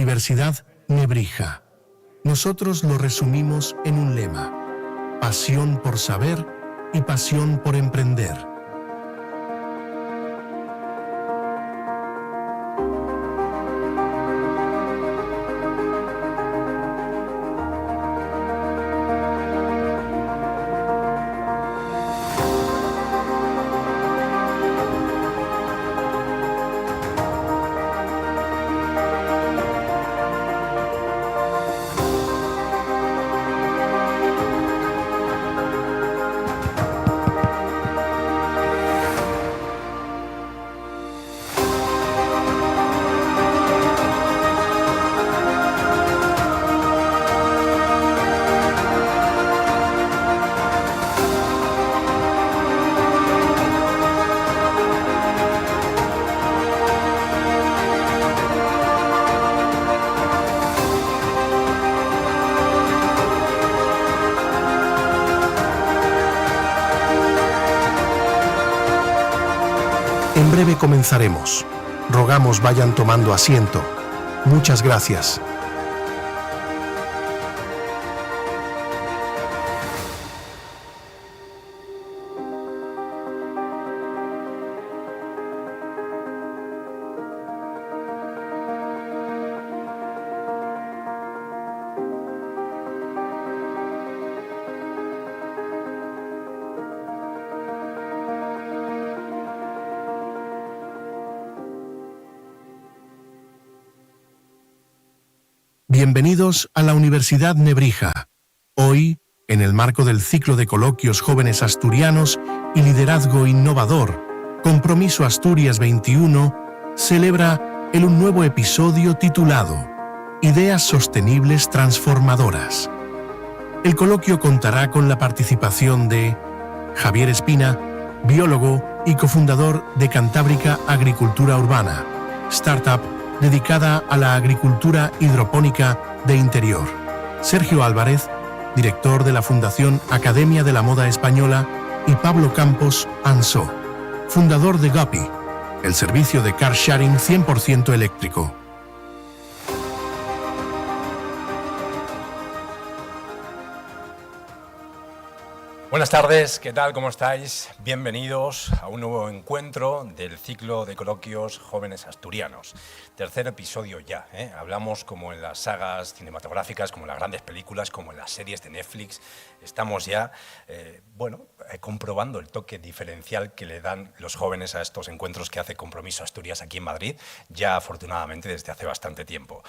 Universidad Nebrija. Nosotros lo resumimos en un lema: pasión por saber y pasión por emprender. En breve comenzaremos. Rogamos vayan tomando asiento. Muchas gracias. Bienvenidos a la Universidad Nebrija. Hoy, en el marco del ciclo de coloquios Jóvenes Asturianos y Liderazgo Innovador, Compromiso Asturias 21, celebra un nuevo episodio titulado Ideas Sostenibles Transformadoras. El coloquio contará con la participación de Javier Espina, biólogo y cofundador de Cantábrica Agricultura Urbana, startup dedicada a la agricultura hidropónica de interior. Sergio Álvarez, director de la Fundación Academia de la Moda Española, y Pablo Campos Ansó, fundador de Guppy, el servicio de car sharing 100% eléctrico. Buenas tardes, ¿qué tal? ¿Cómo estáis? Bienvenidos a un nuevo encuentro del ciclo de coloquios Jóvenes Asturianos. Tercer episodio ya, ¿eh? Hablamos como en las sagas cinematográficas, como en las grandes películas, como en las series de Netflix. Estamos ya, comprobando el toque diferencial que le dan los jóvenes a estos encuentros que hace Compromiso Asturias aquí en Madrid, ya afortunadamente desde hace bastante tiempo.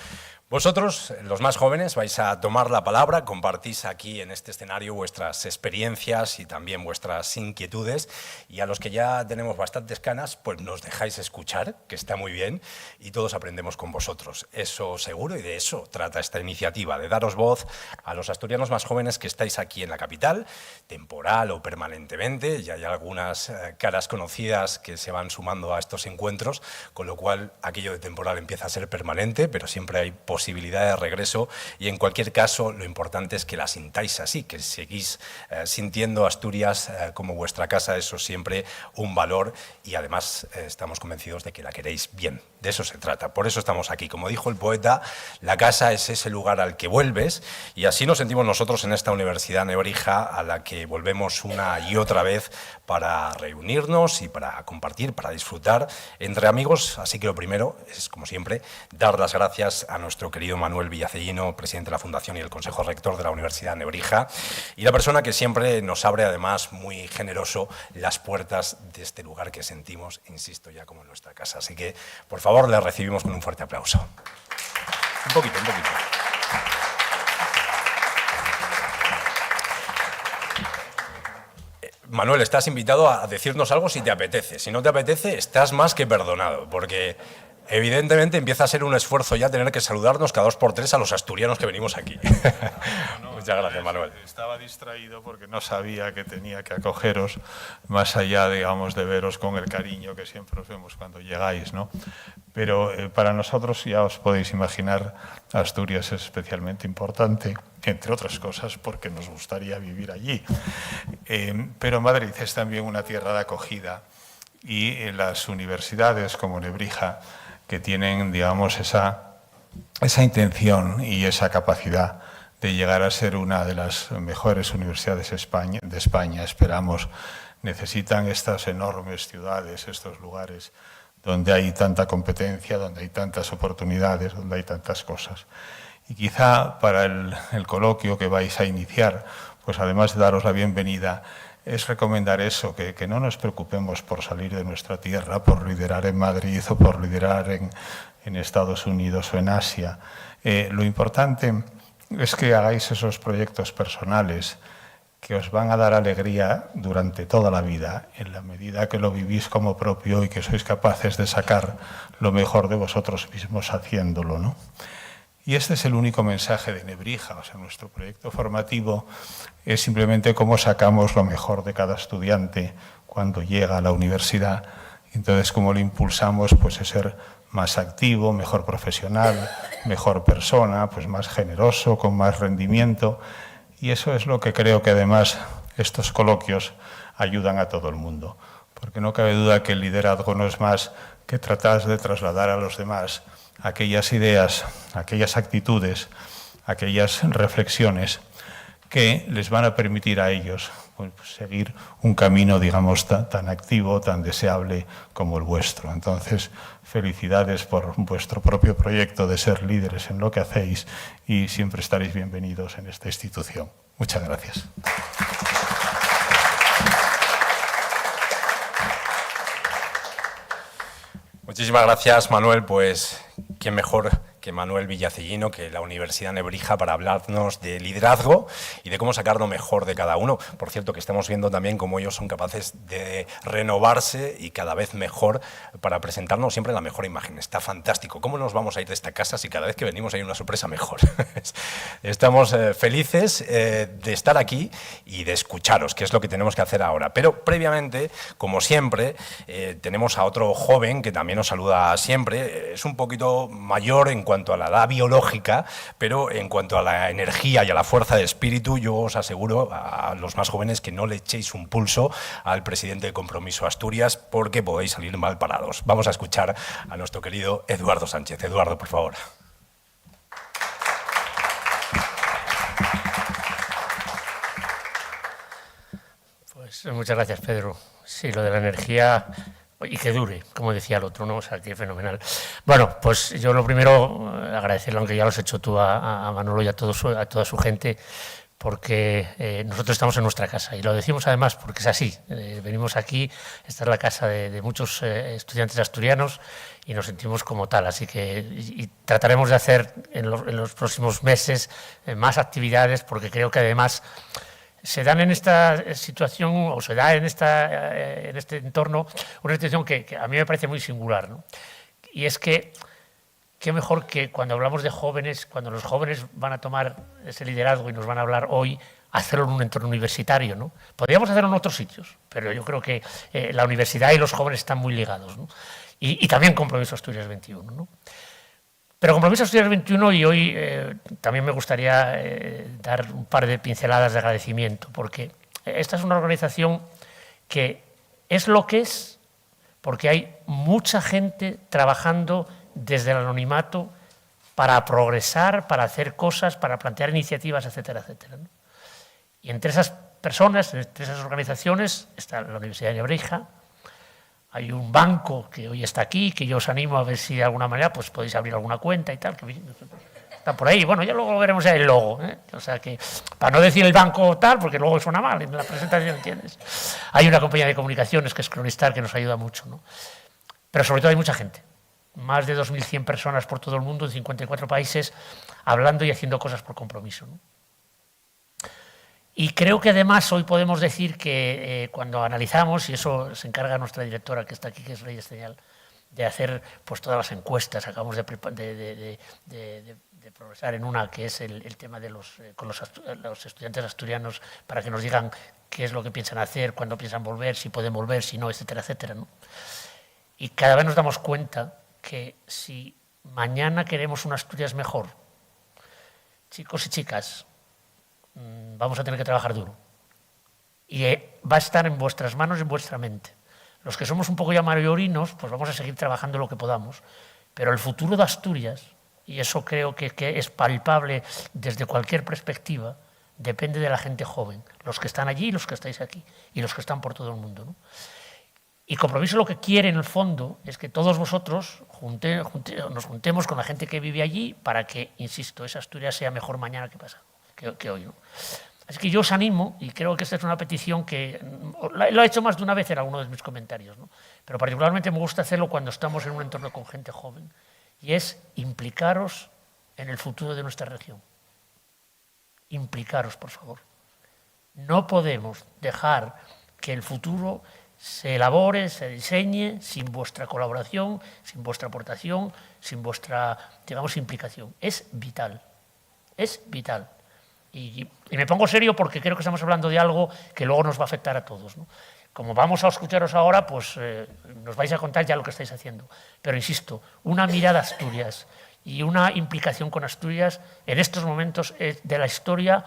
Vosotros, los más jóvenes, vais a tomar la palabra, compartís aquí en este escenario vuestras experiencias y también vuestras inquietudes, y a los que ya tenemos bastantes canas, pues nos dejáis escuchar, que está muy bien, y todos aprendemos con vosotros. Eso seguro, y de eso trata esta iniciativa, de daros voz a los asturianos más jóvenes que estáis aquí en la capital, temporal o permanentemente. Ya hay algunas caras conocidas que se van sumando a estos encuentros, con lo cual aquello de temporal empieza a ser permanente, pero siempre hay posibilidad de regreso, y en cualquier caso lo importante es que la sintáis así, que seguís sintiendo Asturias como vuestra casa. Eso siempre un valor, y además estamos convencidos de que la queréis bien. De eso se trata, por eso estamos aquí. Como dijo el poeta, la casa es ese lugar al que vuelves, y así nos sentimos nosotros en esta Universidad Nebrija, a la que volvemos una y otra vez para reunirnos y para compartir, para disfrutar entre amigos. Así que lo primero es, como siempre, dar las gracias a nuestro querido Manuel Villacellino, presidente de la Fundación y el Consejo Rector de la Universidad Nebrija, y la persona que siempre nos abre, además muy generoso, las puertas de este lugar que sentimos, insisto, ya como en nuestra casa. Así que, por favor, le recibimos con un fuerte aplauso. Un poquito. Manuel, estás invitado a decirnos algo si te apetece. Si no te apetece, estás más que perdonado, porque evidentemente empieza a ser un esfuerzo ya tener que saludarnos cada 2 por 3 a los asturianos que venimos aquí. Muchas gracias, Manuel. Estaba distraído porque no sabía que tenía que acogeros, más allá, digamos, de veros con el cariño que siempre os vemos cuando llegáis, ¿no? Pero para nosotros, ya os podéis imaginar, Asturias es especialmente importante, entre otras cosas porque nos gustaría vivir allí. Pero Madrid es también una tierra de acogida, y las universidades como Nebrija, que tienen, digamos, esa esa intención y esa capacidad de llegar a ser una de las mejores universidades de España, esperamos, necesitan estas enormes ciudades, estos lugares donde hay tanta competencia, donde hay tantas oportunidades, donde hay tantas cosas. Y quizá para el coloquio que vais a iniciar, pues además de daros la bienvenida, es recomendar eso, que no nos preocupemos por salir de nuestra tierra, por liderar en Madrid o por liderar en Estados Unidos o en Asia. Lo importante es que hagáis esos proyectos personales que os van a dar alegría durante toda la vida, en la medida que lo vivís como propio y que sois capaces de sacar lo mejor de vosotros mismos haciéndolo, ¿no? Y este es el único mensaje de Nebrija, o sea, nuestro proyecto formativo es simplemente cómo sacamos lo mejor de cada estudiante cuando llega a la universidad. Entonces, cómo lo impulsamos, pues es ser más activo, mejor profesional, mejor persona, pues más generoso, con más rendimiento. Y eso es lo que creo que además estos coloquios ayudan a todo el mundo. Porque no cabe duda que el liderazgo no es más que tratar de trasladar a los demás aquellas ideas, aquellas actitudes, aquellas reflexiones que les van a permitir a ellos pues, seguir un camino, digamos, tan activo, tan deseable como el vuestro. Entonces, felicidades por vuestro propio proyecto de ser líderes en lo que hacéis y siempre estaréis bienvenidos en esta institución. Muchas gracias. Muchísimas gracias, Manuel. Pues, ¿quién mejor que Manuel Villacellino, que la Universidad Nebrija, para hablarnos de liderazgo y de cómo sacar lo mejor de cada uno? Por cierto, que estamos viendo también cómo ellos son capaces de renovarse y cada vez mejor para presentarnos siempre la mejor imagen. Está fantástico. ¿Cómo nos vamos a ir de esta casa si cada vez que venimos hay una sorpresa mejor? Estamos felices de estar aquí y de escucharos, que es lo que tenemos que hacer ahora. Pero previamente, como siempre, tenemos a otro joven que también nos saluda siempre. Es un poquito mayor en cuanto a la edad biológica, pero en cuanto a la energía y a la fuerza de espíritu, yo os aseguro a los más jóvenes que no le echéis un pulso al presidente de Compromiso Asturias, porque podéis salir mal parados. Vamos a escuchar a nuestro querido Eduardo Sánchez. Eduardo, por favor. Pues muchas gracias, Pedro. Sí, lo de la energía... Y que dure, como decía el otro, ¿no? O sea, que fenomenal. Bueno, pues yo lo primero, agradecerle, aunque ya lo has hecho tú a Manolo y a toda su gente, porque nosotros estamos en nuestra casa. Y lo decimos además porque es así. Venimos aquí, esta es la casa de muchos estudiantes asturianos y nos sentimos como tal. Así que y trataremos de hacer en los próximos meses más actividades, porque creo que además... se dan en esta situación, o se da en este entorno, una situación que a mí me parece muy singular, ¿no? Y es que, qué mejor que cuando hablamos de jóvenes, cuando los jóvenes van a tomar ese liderazgo y nos van a hablar hoy, hacerlo en un entorno universitario, ¿no? Podríamos hacerlo en otros sitios, pero yo creo que la universidad y los jóvenes están muy ligados, ¿no? Y también Compromiso Asturias 21, ¿no? Pero Compromiso Asturias 21, y hoy también me gustaría dar un par de pinceladas de agradecimiento, porque esta es una organización que es lo que es, porque hay mucha gente trabajando desde el anonimato para progresar, para hacer cosas, para plantear iniciativas, etcétera, etcétera, ¿no? Y entre esas personas, entre esas organizaciones, está la Universidad de Nebrija. Hay un banco que hoy está aquí, que yo os animo a ver si de alguna manera pues podéis abrir alguna cuenta y tal, que está por ahí. Bueno, ya luego veremos el logo, ¿eh? O sea que, para no decir el banco tal, porque luego suena mal en la presentación, ¿entiendes? Hay una compañía de comunicaciones que es Cronistar, que nos ayuda mucho, ¿no? Pero sobre todo hay mucha gente. Más de 2.100 personas por todo el mundo, en 54 países, hablando y haciendo cosas por compromiso, ¿no? Y creo que además hoy podemos decir que cuando analizamos, y eso se encarga nuestra directora que está aquí, que es Reyes Señal, de hacer pues todas las encuestas, acabamos de progresar en una que es el tema de con los estudiantes asturianos para que nos digan qué es lo que piensan hacer, cuándo piensan volver, si pueden volver, si no, etcétera, etcétera, ¿no? Y cada vez nos damos cuenta que si mañana queremos una Asturias mejor, chicos y chicas, vamos a tener que trabajar duro. Y va a estar en vuestras manos y en vuestra mente. Los que somos un poco ya mayorinos, pues vamos a seguir trabajando lo que podamos. Pero el futuro de Asturias y eso creo que es palpable desde cualquier perspectiva, depende de la gente joven, los que están allí y los que estáis aquí, y los que están por todo el mundo, ¿no? Y Compromiso lo que quiere, en el fondo, es que todos vosotros nos juntemos con la gente que vive allí para que, insisto, esa Asturias sea mejor mañana que pasado, que hoy, ¿no? Así que yo os animo, y creo que esta es una petición que lo he hecho más de una vez en alguno de mis comentarios, ¿no? Pero particularmente me gusta hacerlo cuando estamos en un entorno con gente joven, y es implicaros en el futuro de nuestra región. Implicaros, por favor. No podemos dejar que el futuro se elabore, se diseñe sin vuestra colaboración, sin vuestra aportación, sin vuestra, digamos, implicación. Es vital, es vital. Y me pongo serio porque creo que estamos hablando de algo que luego nos va a afectar a todos, ¿no? Como vamos a escucharos ahora, pues nos vais a contar ya lo que estáis haciendo. Pero insisto, una mirada a Asturias y una implicación con Asturias en estos momentos de la historia,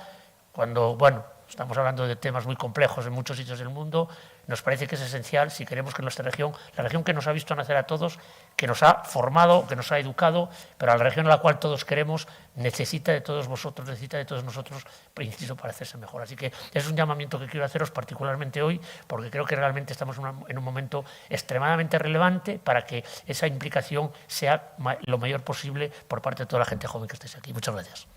cuando, bueno, estamos hablando de temas muy complejos en muchos sitios del mundo, nos parece que es esencial si queremos que nuestra región, la región que nos ha visto nacer a todos, que nos ha formado, que nos ha educado, pero la región a la cual todos queremos, necesita de todos vosotros, necesita de todos nosotros, inciso, para hacerse mejor. Así que es un llamamiento que quiero haceros particularmente hoy, porque creo que realmente estamos en un momento extremadamente relevante para que esa implicación sea lo mayor posible por parte de toda la gente joven que estáis aquí. Muchas gracias.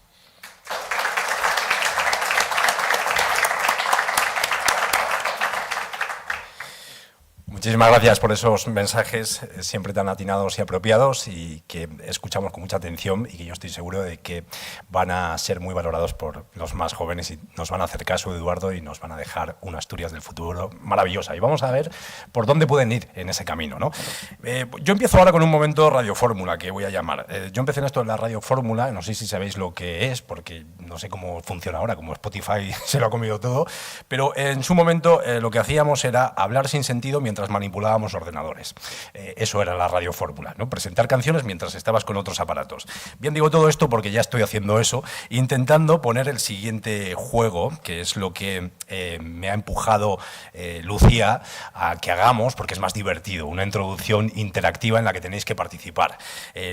Muchísimas gracias por esos mensajes siempre tan atinados y apropiados y que escuchamos con mucha atención y que yo estoy seguro de que van a ser muy valorados por los más jóvenes y nos van a hacer caso, Eduardo, y nos van a dejar una Asturias del futuro maravillosa. Y vamos a ver por dónde pueden ir en ese camino, ¿no? Yo empiezo ahora con un momento Radio Fórmula, que voy a llamar. Yo empecé en esto de la Radio Fórmula, no sé si sabéis lo que es, porque no sé cómo funciona ahora, como Spotify se lo ha comido todo, pero en su momento lo que hacíamos era hablar sin sentido mientras manipulábamos ordenadores. Eso era la Radio Fórmula, ¿no? Presentar canciones mientras estabas con otros aparatos. Bien, digo todo esto porque ya estoy haciendo eso, intentando poner el siguiente juego, que es lo que me ha empujado Lucía a que hagamos, porque es más divertido, una introducción interactiva en la que tenéis que participar.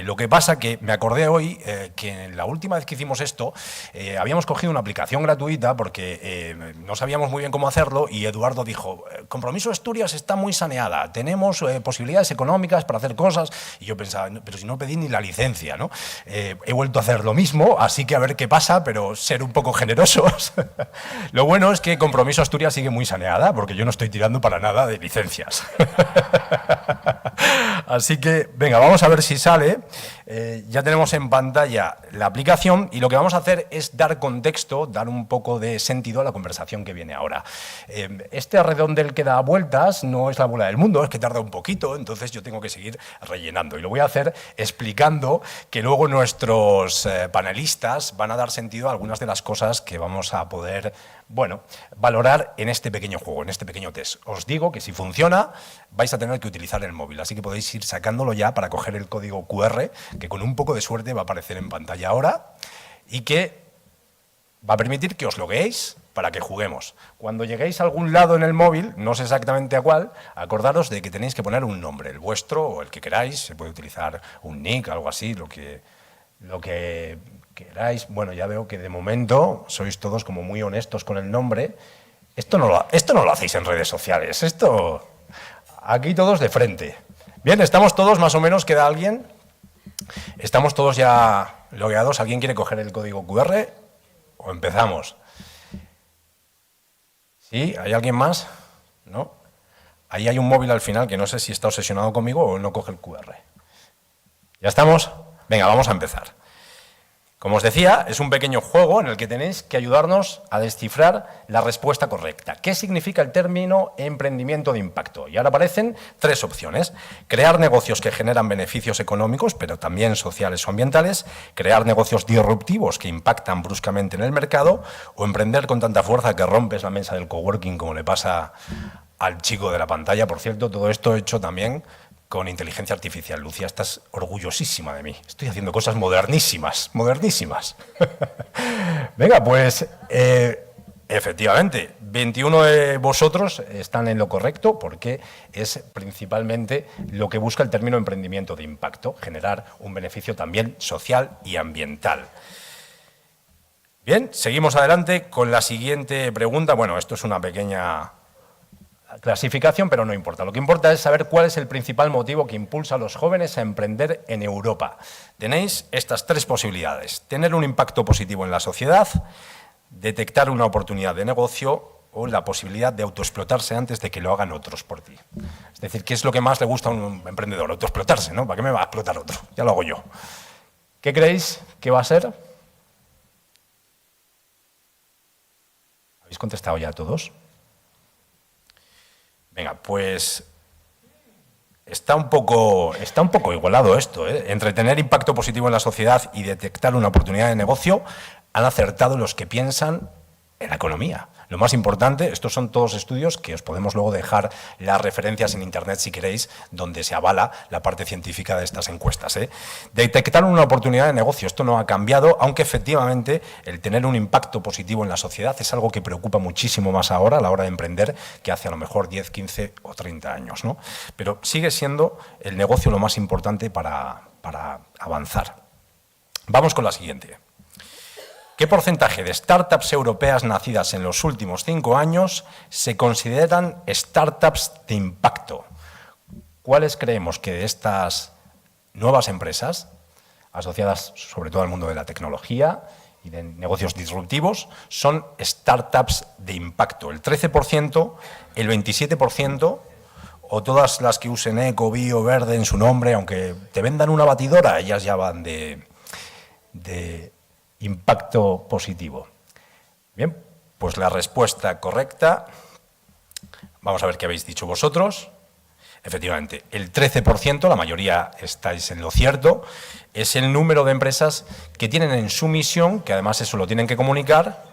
Lo que pasa que me acordé hoy que la última vez que hicimos esto habíamos cogido una aplicación gratuita porque no sabíamos muy bien cómo hacerlo y Eduardo dijo, Compromiso Asturias está muy saneada, tenemos posibilidades económicas para hacer cosas, y yo pensaba, pero si no pedí ni la licencia, ¿no? He vuelto a hacer lo mismo, así que a ver qué pasa, pero ser un poco generosos. Lo bueno es que Compromiso Asturias sigue muy saneada, porque yo no estoy tirando para nada de licencias. Así que, venga, vamos a ver si sale. Ya tenemos en pantalla la aplicación y lo que vamos a hacer es dar contexto, dar un poco de sentido a la conversación que viene ahora. Este redondel que da vueltas no es la bola del mundo, es que tarda un poquito, entonces yo tengo que seguir rellenando. Y lo voy a hacer explicando que luego nuestros panelistas van a dar sentido a algunas de las cosas que vamos a poder, bueno, valorar en este pequeño juego, en este pequeño test. Os digo que si funciona, vais a tener que utilizar el móvil, así que podéis ir sacándolo ya para coger el código QR, que con un poco de suerte va a aparecer en pantalla ahora y que va a permitir que os logueéis para que juguemos. Cuando lleguéis a algún lado en el móvil, no sé exactamente a cuál, acordaros de que tenéis que poner un nombre, el vuestro o el que queráis, se puede utilizar un nick, algo así, lo que queráis. Bueno, ya veo que de momento sois todos como muy honestos con el nombre. Esto no lo hacéis en redes sociales, esto aquí todos de frente. Bien, estamos todos más o menos, ¿queda alguien? Estamos todos ya logueados. ¿Alguien quiere coger el código QR o empezamos? ¿Sí? ¿Hay alguien más? ¿No? Ahí hay un móvil al final que no sé si está obsesionado conmigo o no coge el QR. ¿Ya estamos? Venga, vamos a empezar. Como os decía, es un pequeño juego en el que tenéis que ayudarnos a descifrar la respuesta correcta. ¿Qué significa el término emprendimiento de impacto? Y ahora aparecen tres opciones. Crear negocios que generan beneficios económicos, pero también sociales o ambientales. Crear negocios disruptivos que impactan bruscamente en el mercado. O emprender con tanta fuerza que rompes la mesa del coworking, como le pasa al chico de la pantalla. Por cierto, todo esto hecho también con inteligencia artificial. Lucía, estás orgullosísima de mí. Estoy haciendo cosas modernísimas, modernísimas. Venga, pues Efectivamente, 21 de vosotros están en lo correcto porque es principalmente lo que busca el término emprendimiento de impacto, generar un beneficio también social y ambiental. Bien, seguimos adelante con la siguiente pregunta. Bueno, esto es una pequeña clasificación, pero no importa. Lo que importa es saber cuál es el principal motivo que impulsa a los jóvenes a emprender en Europa. Tenéis estas tres posibilidades: tener un impacto positivo en la sociedad, detectar una oportunidad de negocio o la posibilidad de autoexplotarse antes de que lo hagan otros por ti. Es decir, ¿qué es lo que más le gusta a un emprendedor? Autoexplotarse, ¿no? ¿Para qué me va a explotar otro? Ya lo hago yo. ¿Qué creéis que va a ser? ¿Habéis contestado ya todos? Venga, pues está un poco igualado esto, ¿eh? Entre tener impacto positivo en la sociedad y detectar una oportunidad de negocio, han acertado los que piensan en la economía. Lo más importante, estos son todos estudios que os podemos luego dejar las referencias en internet si queréis, donde se avala la parte científica de estas encuestas, ¿eh? Detectar una oportunidad de negocio, esto no ha cambiado, aunque efectivamente el tener un impacto positivo en la sociedad es algo que preocupa muchísimo más ahora a la hora de emprender que hace a lo mejor 10, 15 o 30 años, ¿no? Pero sigue siendo el negocio lo más importante para avanzar. Vamos con la siguiente. ¿Qué porcentaje de startups europeas nacidas en los últimos 5 años se consideran startups de impacto? ¿Cuáles creemos que de estas nuevas empresas, asociadas sobre todo al mundo de la tecnología y de negocios disruptivos, son startups de impacto? ¿El 13%, el 27% o todas las que usen eco, bio, verde en su nombre, aunque te vendan una batidora, ellas ya van de impacto positivo? Bien, pues la respuesta correcta, vamos a ver qué habéis dicho vosotros. Efectivamente, el 13%, la mayoría estáis en lo cierto, es el número de empresas que tienen en su misión, que además eso lo tienen que comunicar,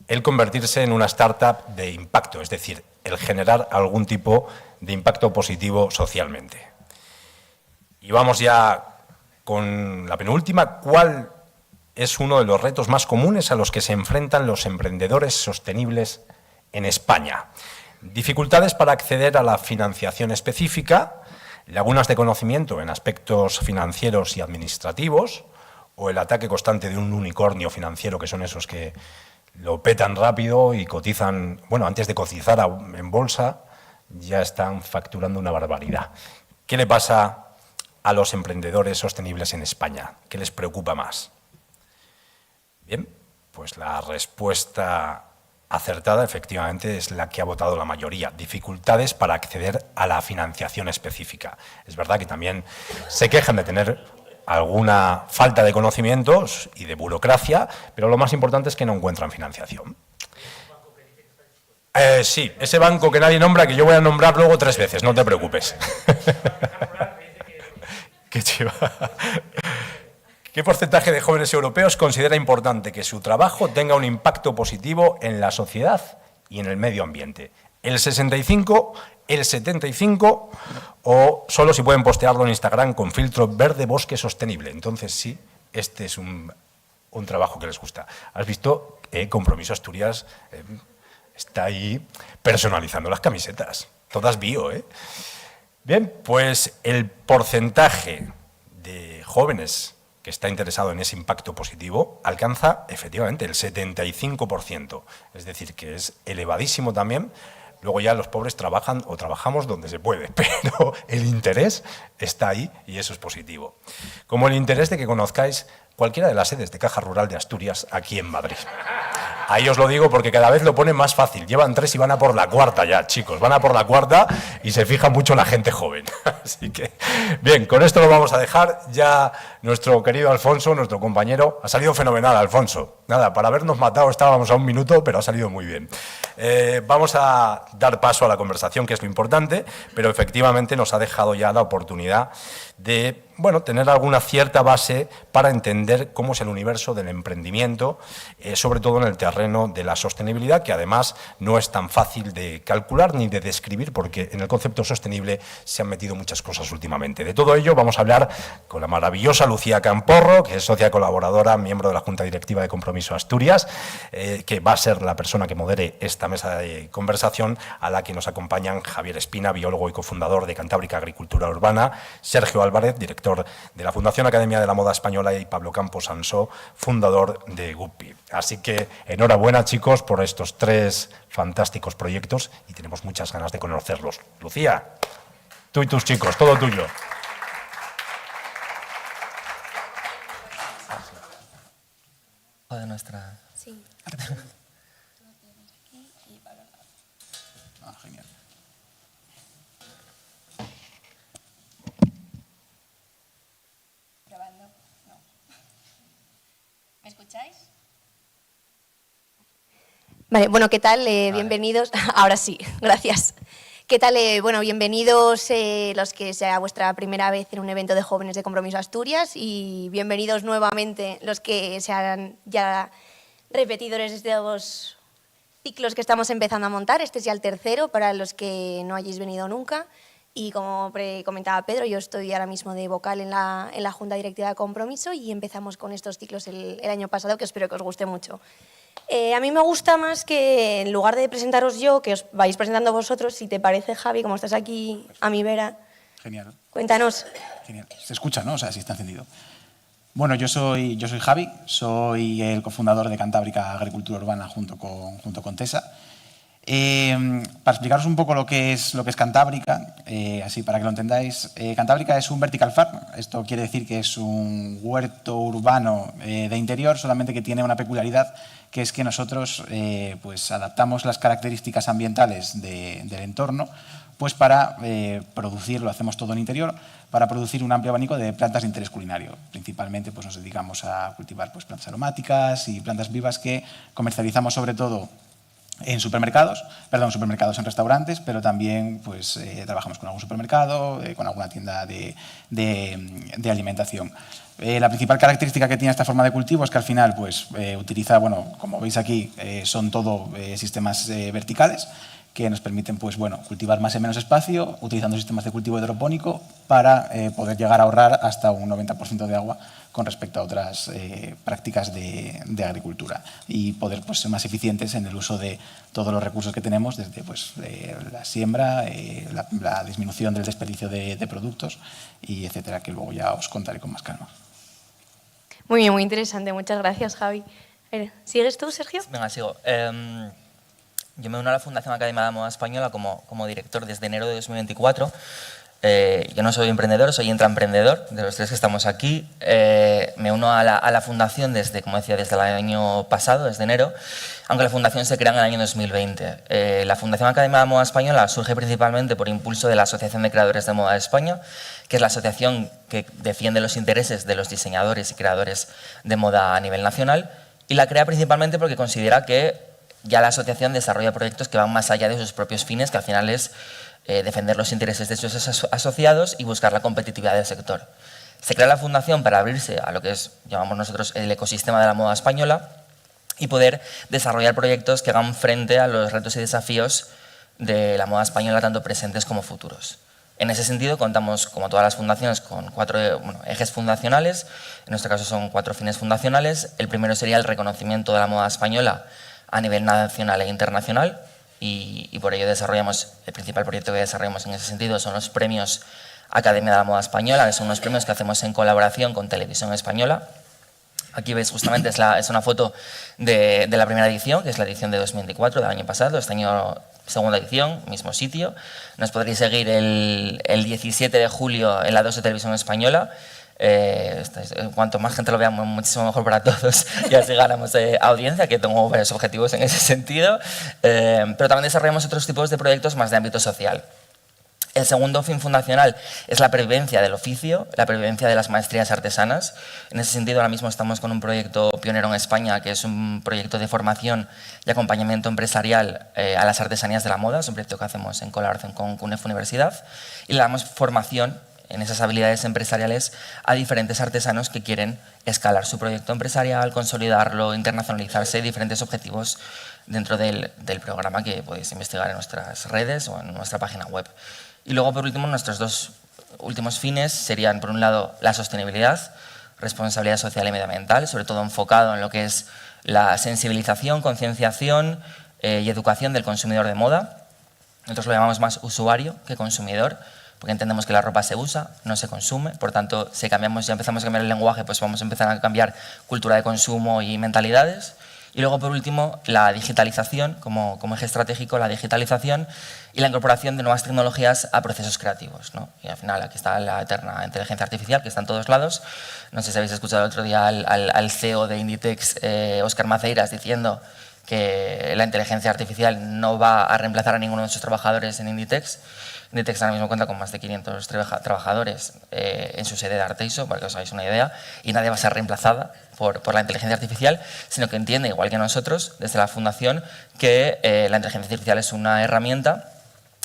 el convertirse en una startup de impacto, es decir, el generar algún tipo de impacto positivo socialmente. Y vamos ya con la penúltima. ¿Cuál es uno de los retos más comunes a los que se enfrentan los emprendedores sostenibles en España? Dificultades para acceder a la financiación específica, lagunas de conocimiento en aspectos financieros y administrativos, o el ataque constante de un unicornio financiero, que son esos que lo petan rápido y cotizan, bueno, antes de cotizar en bolsa, ya están facturando una barbaridad. ¿Qué le pasa a los emprendedores sostenibles en España? ¿Qué les preocupa más? Bien, pues la respuesta acertada efectivamente es la que ha votado la mayoría: dificultades para acceder a la financiación específica. Es verdad que también se quejan de tener alguna falta de conocimientos y de burocracia, pero lo más importante es que no encuentran financiación. Sí, ese banco que nadie nombra, que yo voy a nombrar luego 3 veces, no te preocupes. Qué chiva. ¿Qué porcentaje de jóvenes europeos considera importante que su trabajo tenga un impacto positivo en la sociedad y en el medio ambiente? ¿El 65, el 75 o solo si pueden postearlo en Instagram con filtro verde bosque sostenible? Entonces sí, este es un trabajo que les gusta. ¿Has visto? Compromiso Asturias está ahí personalizando las camisetas. Todas bio, ¿eh? Bien, pues el porcentaje de jóvenes que está interesado en ese impacto positivo alcanza efectivamente el 75%. Es decir, que es elevadísimo también. Luego ya los pobres trabajan o trabajamos donde se puede, pero el interés está ahí y eso es positivo. Como el interés de que conozcáis cualquiera de las sedes de Caja Rural de Asturias aquí en Madrid. Ahí os lo digo porque cada vez lo ponen más fácil. Llevan 3 y van a por la 4ª ya, chicos. Van a por la 4ª y se fija mucho la gente joven. Así que, bien, con esto lo vamos a dejar. Ya nuestro querido Alfonso, nuestro compañero, ha salido fenomenal, Alfonso. Nada, para habernos matado estábamos a 1 minuto, pero ha salido muy bien. Vamos a dar paso a la conversación, que es lo importante, pero efectivamente nos ha dejado ya la oportunidad de bueno, tener alguna cierta base para entender cómo es el universo del emprendimiento, sobre todo en el terreno de la sostenibilidad, que además no es tan fácil de calcular ni de describir, porque en el concepto sostenible se han metido muchas cosas últimamente. De todo ello vamos a hablar con la maravillosa Lucía Camporro, que es socia colaboradora, miembro de la Junta Directiva de Compromiso Asturias, que va a ser la persona que modere esta mesa de conversación, a la que nos acompañan Javier Espina, biólogo y cofundador de Cantábrica Agricultura Urbana, Sergio Álvarez, director de la Fundación Academia de la Moda Española, y Pablo Campos Ansó, fundador de Guppy. Así que enhorabuena, chicos, por estos 3 fantásticos proyectos y tenemos muchas ganas de conocerlos. Lucía, tú y tus chicos, todo tuyo. De nuestra... Sí. Genial. Probando. No. ¿Me escucháis? Vale, bueno, ¿qué tal? Bienvenidos. Ahora sí, gracias. ¿Qué tal? Bueno, bienvenidos los que sea vuestra primera vez en un evento de jóvenes de Compromiso Asturias, y bienvenidos nuevamente los que sean ya repetidores de los ciclos que estamos empezando a montar. Este es ya el tercero para los que no hayáis venido nunca. Y como comentaba Pedro, yo estoy ahora mismo de vocal en la Junta Directiva de Compromiso, y empezamos con estos ciclos el año pasado, que espero que os guste mucho. A mí me gusta más que, en lugar de presentaros yo, que os vais presentando vosotros. Si te parece, Javi, como estás aquí a mi vera. Genial. Cuéntanos. Genial. Se escucha, ¿no? O sea, si está encendido. Bueno, yo soy Javi, soy el cofundador de Cantábrica Agricultura Urbana junto con Tesa. Para explicaros un poco lo que es Cantábrica, así para que lo entendáis, Cantábrica es un vertical farm. Esto quiere decir que es un huerto urbano de interior, solamente que tiene una peculiaridad, que es que nosotros pues adaptamos las características ambientales del entorno pues para producir, lo hacemos todo en interior, para producir un amplio abanico de plantas de interés culinario. Principalmente pues nos dedicamos a cultivar pues plantas aromáticas y plantas vivas que comercializamos sobre todo en supermercados, en restaurantes, pero también pues, trabajamos con algún supermercado, con alguna tienda de alimentación. La principal característica que tiene esta forma de cultivo es que al final pues, utiliza, bueno, como veis aquí, son todo sistemas verticales que nos permiten pues, bueno, cultivar más en menos espacio, utilizando sistemas de cultivo hidropónico para poder llegar a ahorrar hasta un 90% de agua con respecto a otras prácticas de agricultura, y poder pues, ser más eficientes en el uso de todos los recursos que tenemos, desde pues, la siembra, la disminución del desperdicio de productos, y etcétera, que luego ya os contaré con más calma. Muy bien, muy interesante. Muchas gracias, Javi. ¿Sigues tú, Sergio? Venga, sigo. Yo me uno a la Fundación Academia de la Moda Española como director desde enero de 2024. Yo no soy emprendedor, soy intraemprendedor, de los 3 que estamos aquí. Me uno a la Fundación desde, como decía, desde el año pasado, desde enero, aunque la Fundación se crea en el año 2020. La Fundación Academia de la Moda Española surge principalmente por impulso de la Asociación de Creadores de Moda de España, que es la asociación que defiende los intereses de los diseñadores y creadores de moda a nivel nacional, y la crea principalmente porque considera que ya la asociación desarrolla proyectos que van más allá de sus propios fines, que al final es defender los intereses de sus asociados y buscar la competitividad del sector. Se crea la Fundación para abrirse a lo que llamamos nosotros el ecosistema de la moda española y poder desarrollar proyectos que hagan frente a los retos y desafíos de la moda española, tanto presentes como futuros. En ese sentido, contamos, como todas las fundaciones, con 4 ejes fundacionales. En nuestro caso son 4 fines fundacionales. El primero sería el reconocimiento de la moda española a nivel nacional e internacional, y por ello desarrollamos, el principal proyecto que desarrollamos en ese sentido son los premios Academia de la Moda Española, que son unos premios que hacemos en colaboración con Televisión Española. Aquí veis justamente, es una foto de la primera edición, que es la edición de 2024, del año pasado. Este año, segunda edición, mismo sitio. Nos podréis seguir el 17 de julio en la 2 de Televisión Española. Cuanto más gente lo vea, muchísimo mejor para todos, y así ganamos audiencia, que tengo varios objetivos en ese sentido. Pero también desarrollamos otros tipos de proyectos más de ámbito social. El segundo fin fundacional es la pervivencia del oficio, la pervivencia de las maestrías artesanas. En ese sentido, ahora mismo estamos con un proyecto pionero en España, que es un proyecto de formación y acompañamiento empresarial a las artesanías de la moda. Es un proyecto que hacemos en colaboración con CUNEF Universidad, y le damos formación en esas habilidades empresariales a diferentes artesanos que quieren escalar su proyecto empresarial, consolidarlo, internacionalizarse, diferentes objetivos dentro del programa que podéis investigar en nuestras redes o en nuestra página web. Y luego, por último, nuestros dos últimos fines serían, por un lado, la sostenibilidad, responsabilidad social y medioambiental, sobre todo enfocado en lo que es la sensibilización, concienciación y educación del consumidor de moda. Nosotros lo llamamos más usuario que consumidor, porque entendemos que la ropa se usa, no se consume. Por tanto, si ya empezamos a cambiar el lenguaje, pues vamos a empezar a cambiar cultura de consumo y mentalidades. Y luego, por último, la digitalización, como eje estratégico, la digitalización y la incorporación de nuevas tecnologías a procesos creativos, ¿no? Y al final aquí está la eterna inteligencia artificial, que está en todos lados. No sé si habéis escuchado el otro día al CEO de Inditex, Óscar Maceiras, diciendo que la inteligencia artificial no va a reemplazar a ninguno de sus trabajadores en Inditex. Inditex ahora mismo cuenta con más de 500 trabajadores en su sede de Arteiso, para que os hagáis una idea, y nadie va a ser reemplazada por la inteligencia artificial, sino que entiende, igual que nosotros, desde la Fundación, que la inteligencia artificial es una herramienta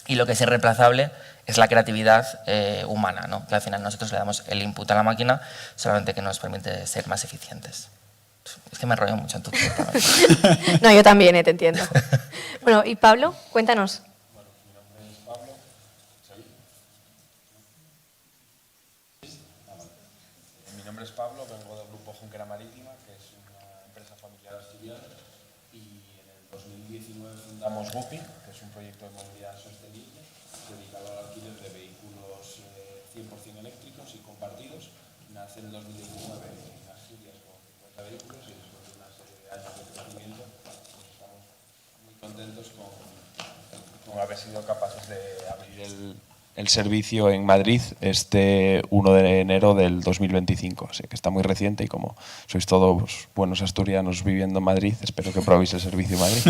y lo que es irreemplazable es la creatividad humana, ¿no? Que al final nosotros le damos el input a la máquina, solamente que nos permite ser más eficientes. Es que me enrollo mucho en tu tiempo. No, yo también, te entiendo. Bueno, y Pablo, cuéntanos. Mi nombre es Pablo, vengo del grupo Junquera Marítima, que es una empresa familiar asturiana, y en el 2019 fundamos Guppy, que es un proyecto de movilidad sostenible dedicado al alquiler de vehículos 100% eléctricos y compartidos. Nace en el 2019 en Asturias con 50 vehículos y después de una serie de años de crecimiento, pues estamos muy contentos con haber sido capaces de abrir el servicio en Madrid este 1 de enero del 2025. Así que está muy reciente y como sois todos buenos asturianos viviendo en Madrid, espero que probéis el servicio en Madrid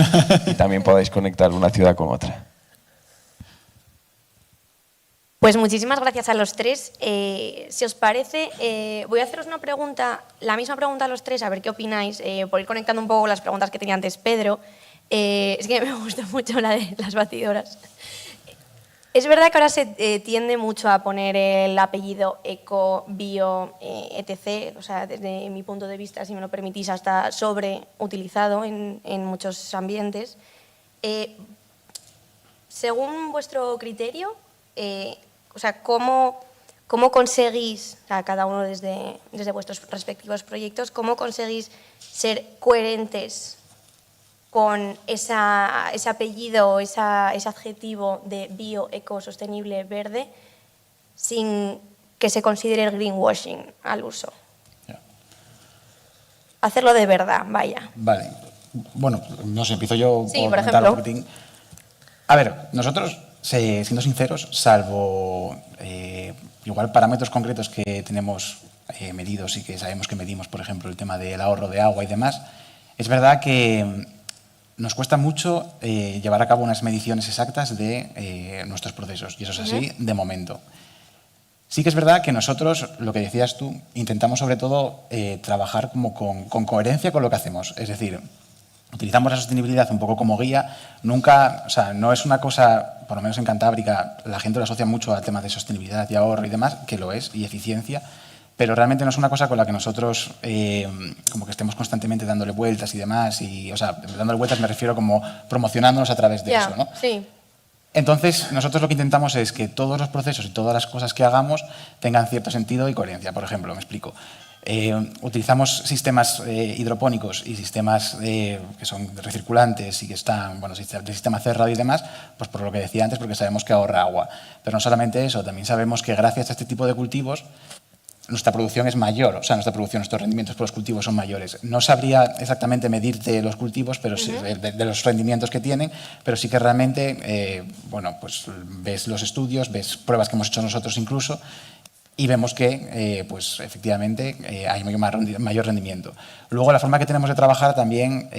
y también podáis conectar una ciudad con otra. Pues muchísimas gracias a los tres. Si os parece, voy a haceros una pregunta, la misma pregunta a los tres, a ver qué opináis, por ir conectando un poco las preguntas que tenía antes Pedro. Es que me gusta mucho la de las batidoras. Es verdad que ahora se tiende mucho a poner el apellido eco, bio, etc. O sea, desde mi punto de vista, si me lo permitís, hasta sobreutilizado en muchos ambientes. Según vuestro criterio, o sea, ¿cómo conseguís, o sea, cada uno desde vuestros respectivos proyectos, cómo conseguís ser coherentes con ese apellido, ese adjetivo de bio, eco, sostenible, verde, sin que se considere el greenwashing al uso? Yeah. Hacerlo de verdad, vaya. Vale. Bueno, no sé, empiezo yo Sí, por comentar ejemplo. un poquitín. A ver, nosotros, siendo sinceros, salvo igual parámetros concretos que tenemos medidos y que sabemos que medimos, por ejemplo, el tema del ahorro de agua y demás, es verdad que nos cuesta mucho llevar a cabo unas mediciones exactas de nuestros procesos, y eso es así de momento. Sí que es verdad que nosotros, lo que decías tú, intentamos sobre todo trabajar como con coherencia con lo que hacemos. Es decir, utilizamos la sostenibilidad un poco como guía. Nunca, o sea, no es una cosa, por lo menos en Cantábrica, la gente lo asocia mucho al tema de sostenibilidad y ahorro y demás, que lo es, y eficiencia, pero realmente no es una cosa con la que nosotros como que estemos constantemente dándole vueltas y demás, y, o sea, dándole vueltas me refiero como promocionándonos a través de eso, ¿no? Sí. Entonces, nosotros lo que intentamos es que todos los procesos y todas las cosas que hagamos tengan cierto sentido y coherencia. Por ejemplo, me explico. Utilizamos sistemas hidropónicos y sistemas que son recirculantes y que están, bueno, el sistema cerrado y demás, pues por lo que decía antes, porque sabemos que ahorra agua. Pero no solamente eso, también sabemos que gracias a este tipo de cultivos nuestra producción es mayor, o sea, nuestros rendimientos por los cultivos son mayores. No sabría exactamente medirte los cultivos, pero sí, de los rendimientos que tienen, pero sí que realmente, bueno, pues ves los estudios, ves pruebas que hemos hecho nosotros incluso, y vemos que, pues efectivamente, hay mayor rendimiento. Luego, la forma que tenemos de trabajar también,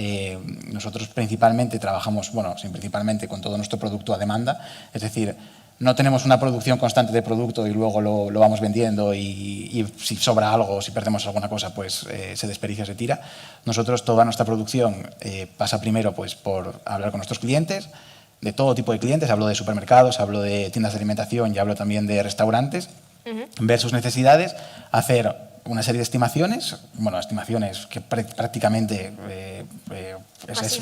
nosotros principalmente trabajamos, bueno, sí, principalmente con todo nuestro producto a demanda, es decir, no tenemos una producción constante de producto y luego lo vamos vendiendo y si sobra algo, si perdemos alguna cosa, pues se desperdicia, se tira. Nosotros toda nuestra producción pasa primero pues, por hablar con nuestros clientes, de todo tipo de clientes, hablo de supermercados, hablo de tiendas de alimentación y hablo también de restaurantes, ver sus necesidades, hacer una serie de estimaciones, bueno, estimaciones que prácticamente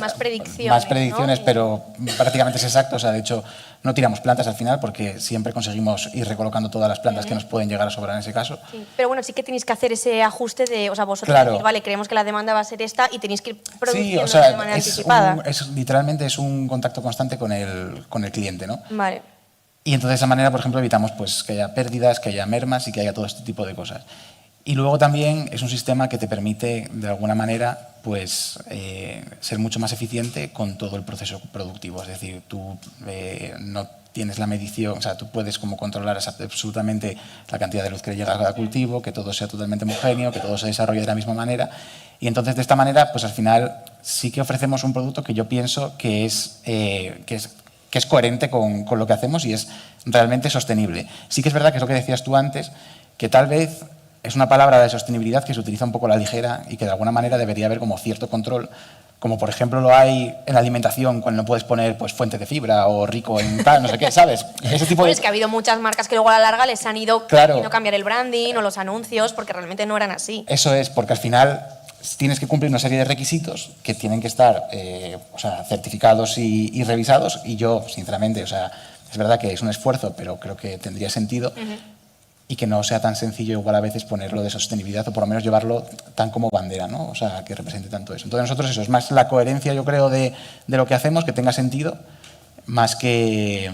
más predicciones, más predicciones, ¿no? pero prácticamente es exacto. O sea, de hecho, no tiramos plantas al final porque siempre conseguimos ir recolocando todas las plantas que nos pueden llegar a sobrar en ese caso. Sí, pero bueno, sí que tenéis que hacer ese ajuste de, o sea, vosotros Claro. decir, vale, creemos que la demanda va a ser esta y tenéis que ir produciendo Sí, o sea, de manera anticipada. literalmente es un contacto constante con el cliente, ¿no? Vale. Y entonces de esa manera, por ejemplo, evitamos pues, que haya pérdidas, que haya mermas y que haya todo este tipo de cosas. Y luego también es un sistema que te permite, de alguna manera, pues, ser mucho más eficiente con todo el proceso productivo. Es decir, tú no tienes la medición, o sea, tú puedes como controlar absolutamente la cantidad de luz que le llega a cada cultivo, que todo sea totalmente homogéneo, que todo se desarrolle de la misma manera. Y entonces, de esta manera, pues al final sí que ofrecemos un producto que yo pienso que es coherente con lo que hacemos y es realmente sostenible. Sí que es verdad que es lo que decías tú antes, que tal vez es una palabra de sostenibilidad que se utiliza un poco a la ligera y que de alguna manera debería haber como cierto control, como por ejemplo lo hay en la alimentación cuando no puedes poner pues, fuente de fibra o rico en tal, no sé qué, ¿sabes? Ese tipo Bueno, de... es que ha habido muchas marcas que luego a la larga les han ido Claro. haciendo cambiar el branding o los anuncios porque realmente no eran así. Eso es, porque al final tienes que cumplir una serie de requisitos que tienen que estar o sea, certificados y revisados y yo, sinceramente, o sea, es verdad que es un esfuerzo, pero creo que tendría sentido y que no sea tan sencillo igual a veces ponerlo de sostenibilidad o por lo menos llevarlo tan como bandera, ¿no? O sea, que represente tanto eso. Entonces nosotros eso, es más la coherencia, yo creo, de lo que hacemos, que tenga sentido, más que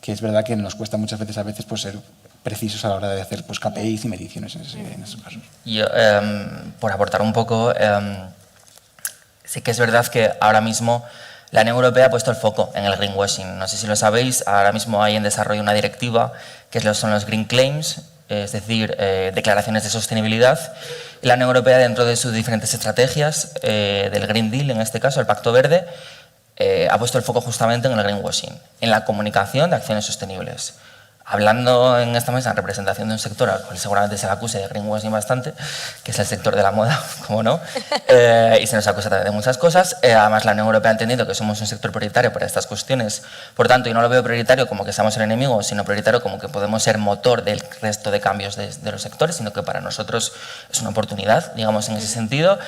es verdad que nos cuesta muchas veces pues ser precisos a la hora de hacer pues, KPIs y mediciones en esos casos. Yo, por aportar un poco, sí que es verdad que ahora mismo la Unión Europea ha puesto el foco en el greenwashing. No sé si lo sabéis, ahora mismo hay en desarrollo una directiva que son los Green Claims, es decir, declaraciones de sostenibilidad. Y la Unión Europea, dentro de sus diferentes estrategias, del Green Deal, en este caso, el Pacto Verde, ha puesto el foco justamente en el greenwashing, en la comunicación de acciones sostenibles. Hablando en esta mesa en representación de un sector al cual seguramente se le acuse de greenwashing bastante, que es el sector de la moda, como no, y se nos acusa también de muchas cosas. Además, la Unión Europea ha entendido que somos un sector prioritario para estas cuestiones. Por tanto, y no lo veo prioritario como que seamos el enemigo, sino prioritario como que podemos ser motor del resto de cambios de los sectores, sino que para nosotros es una oportunidad, digamos, en ese sentido.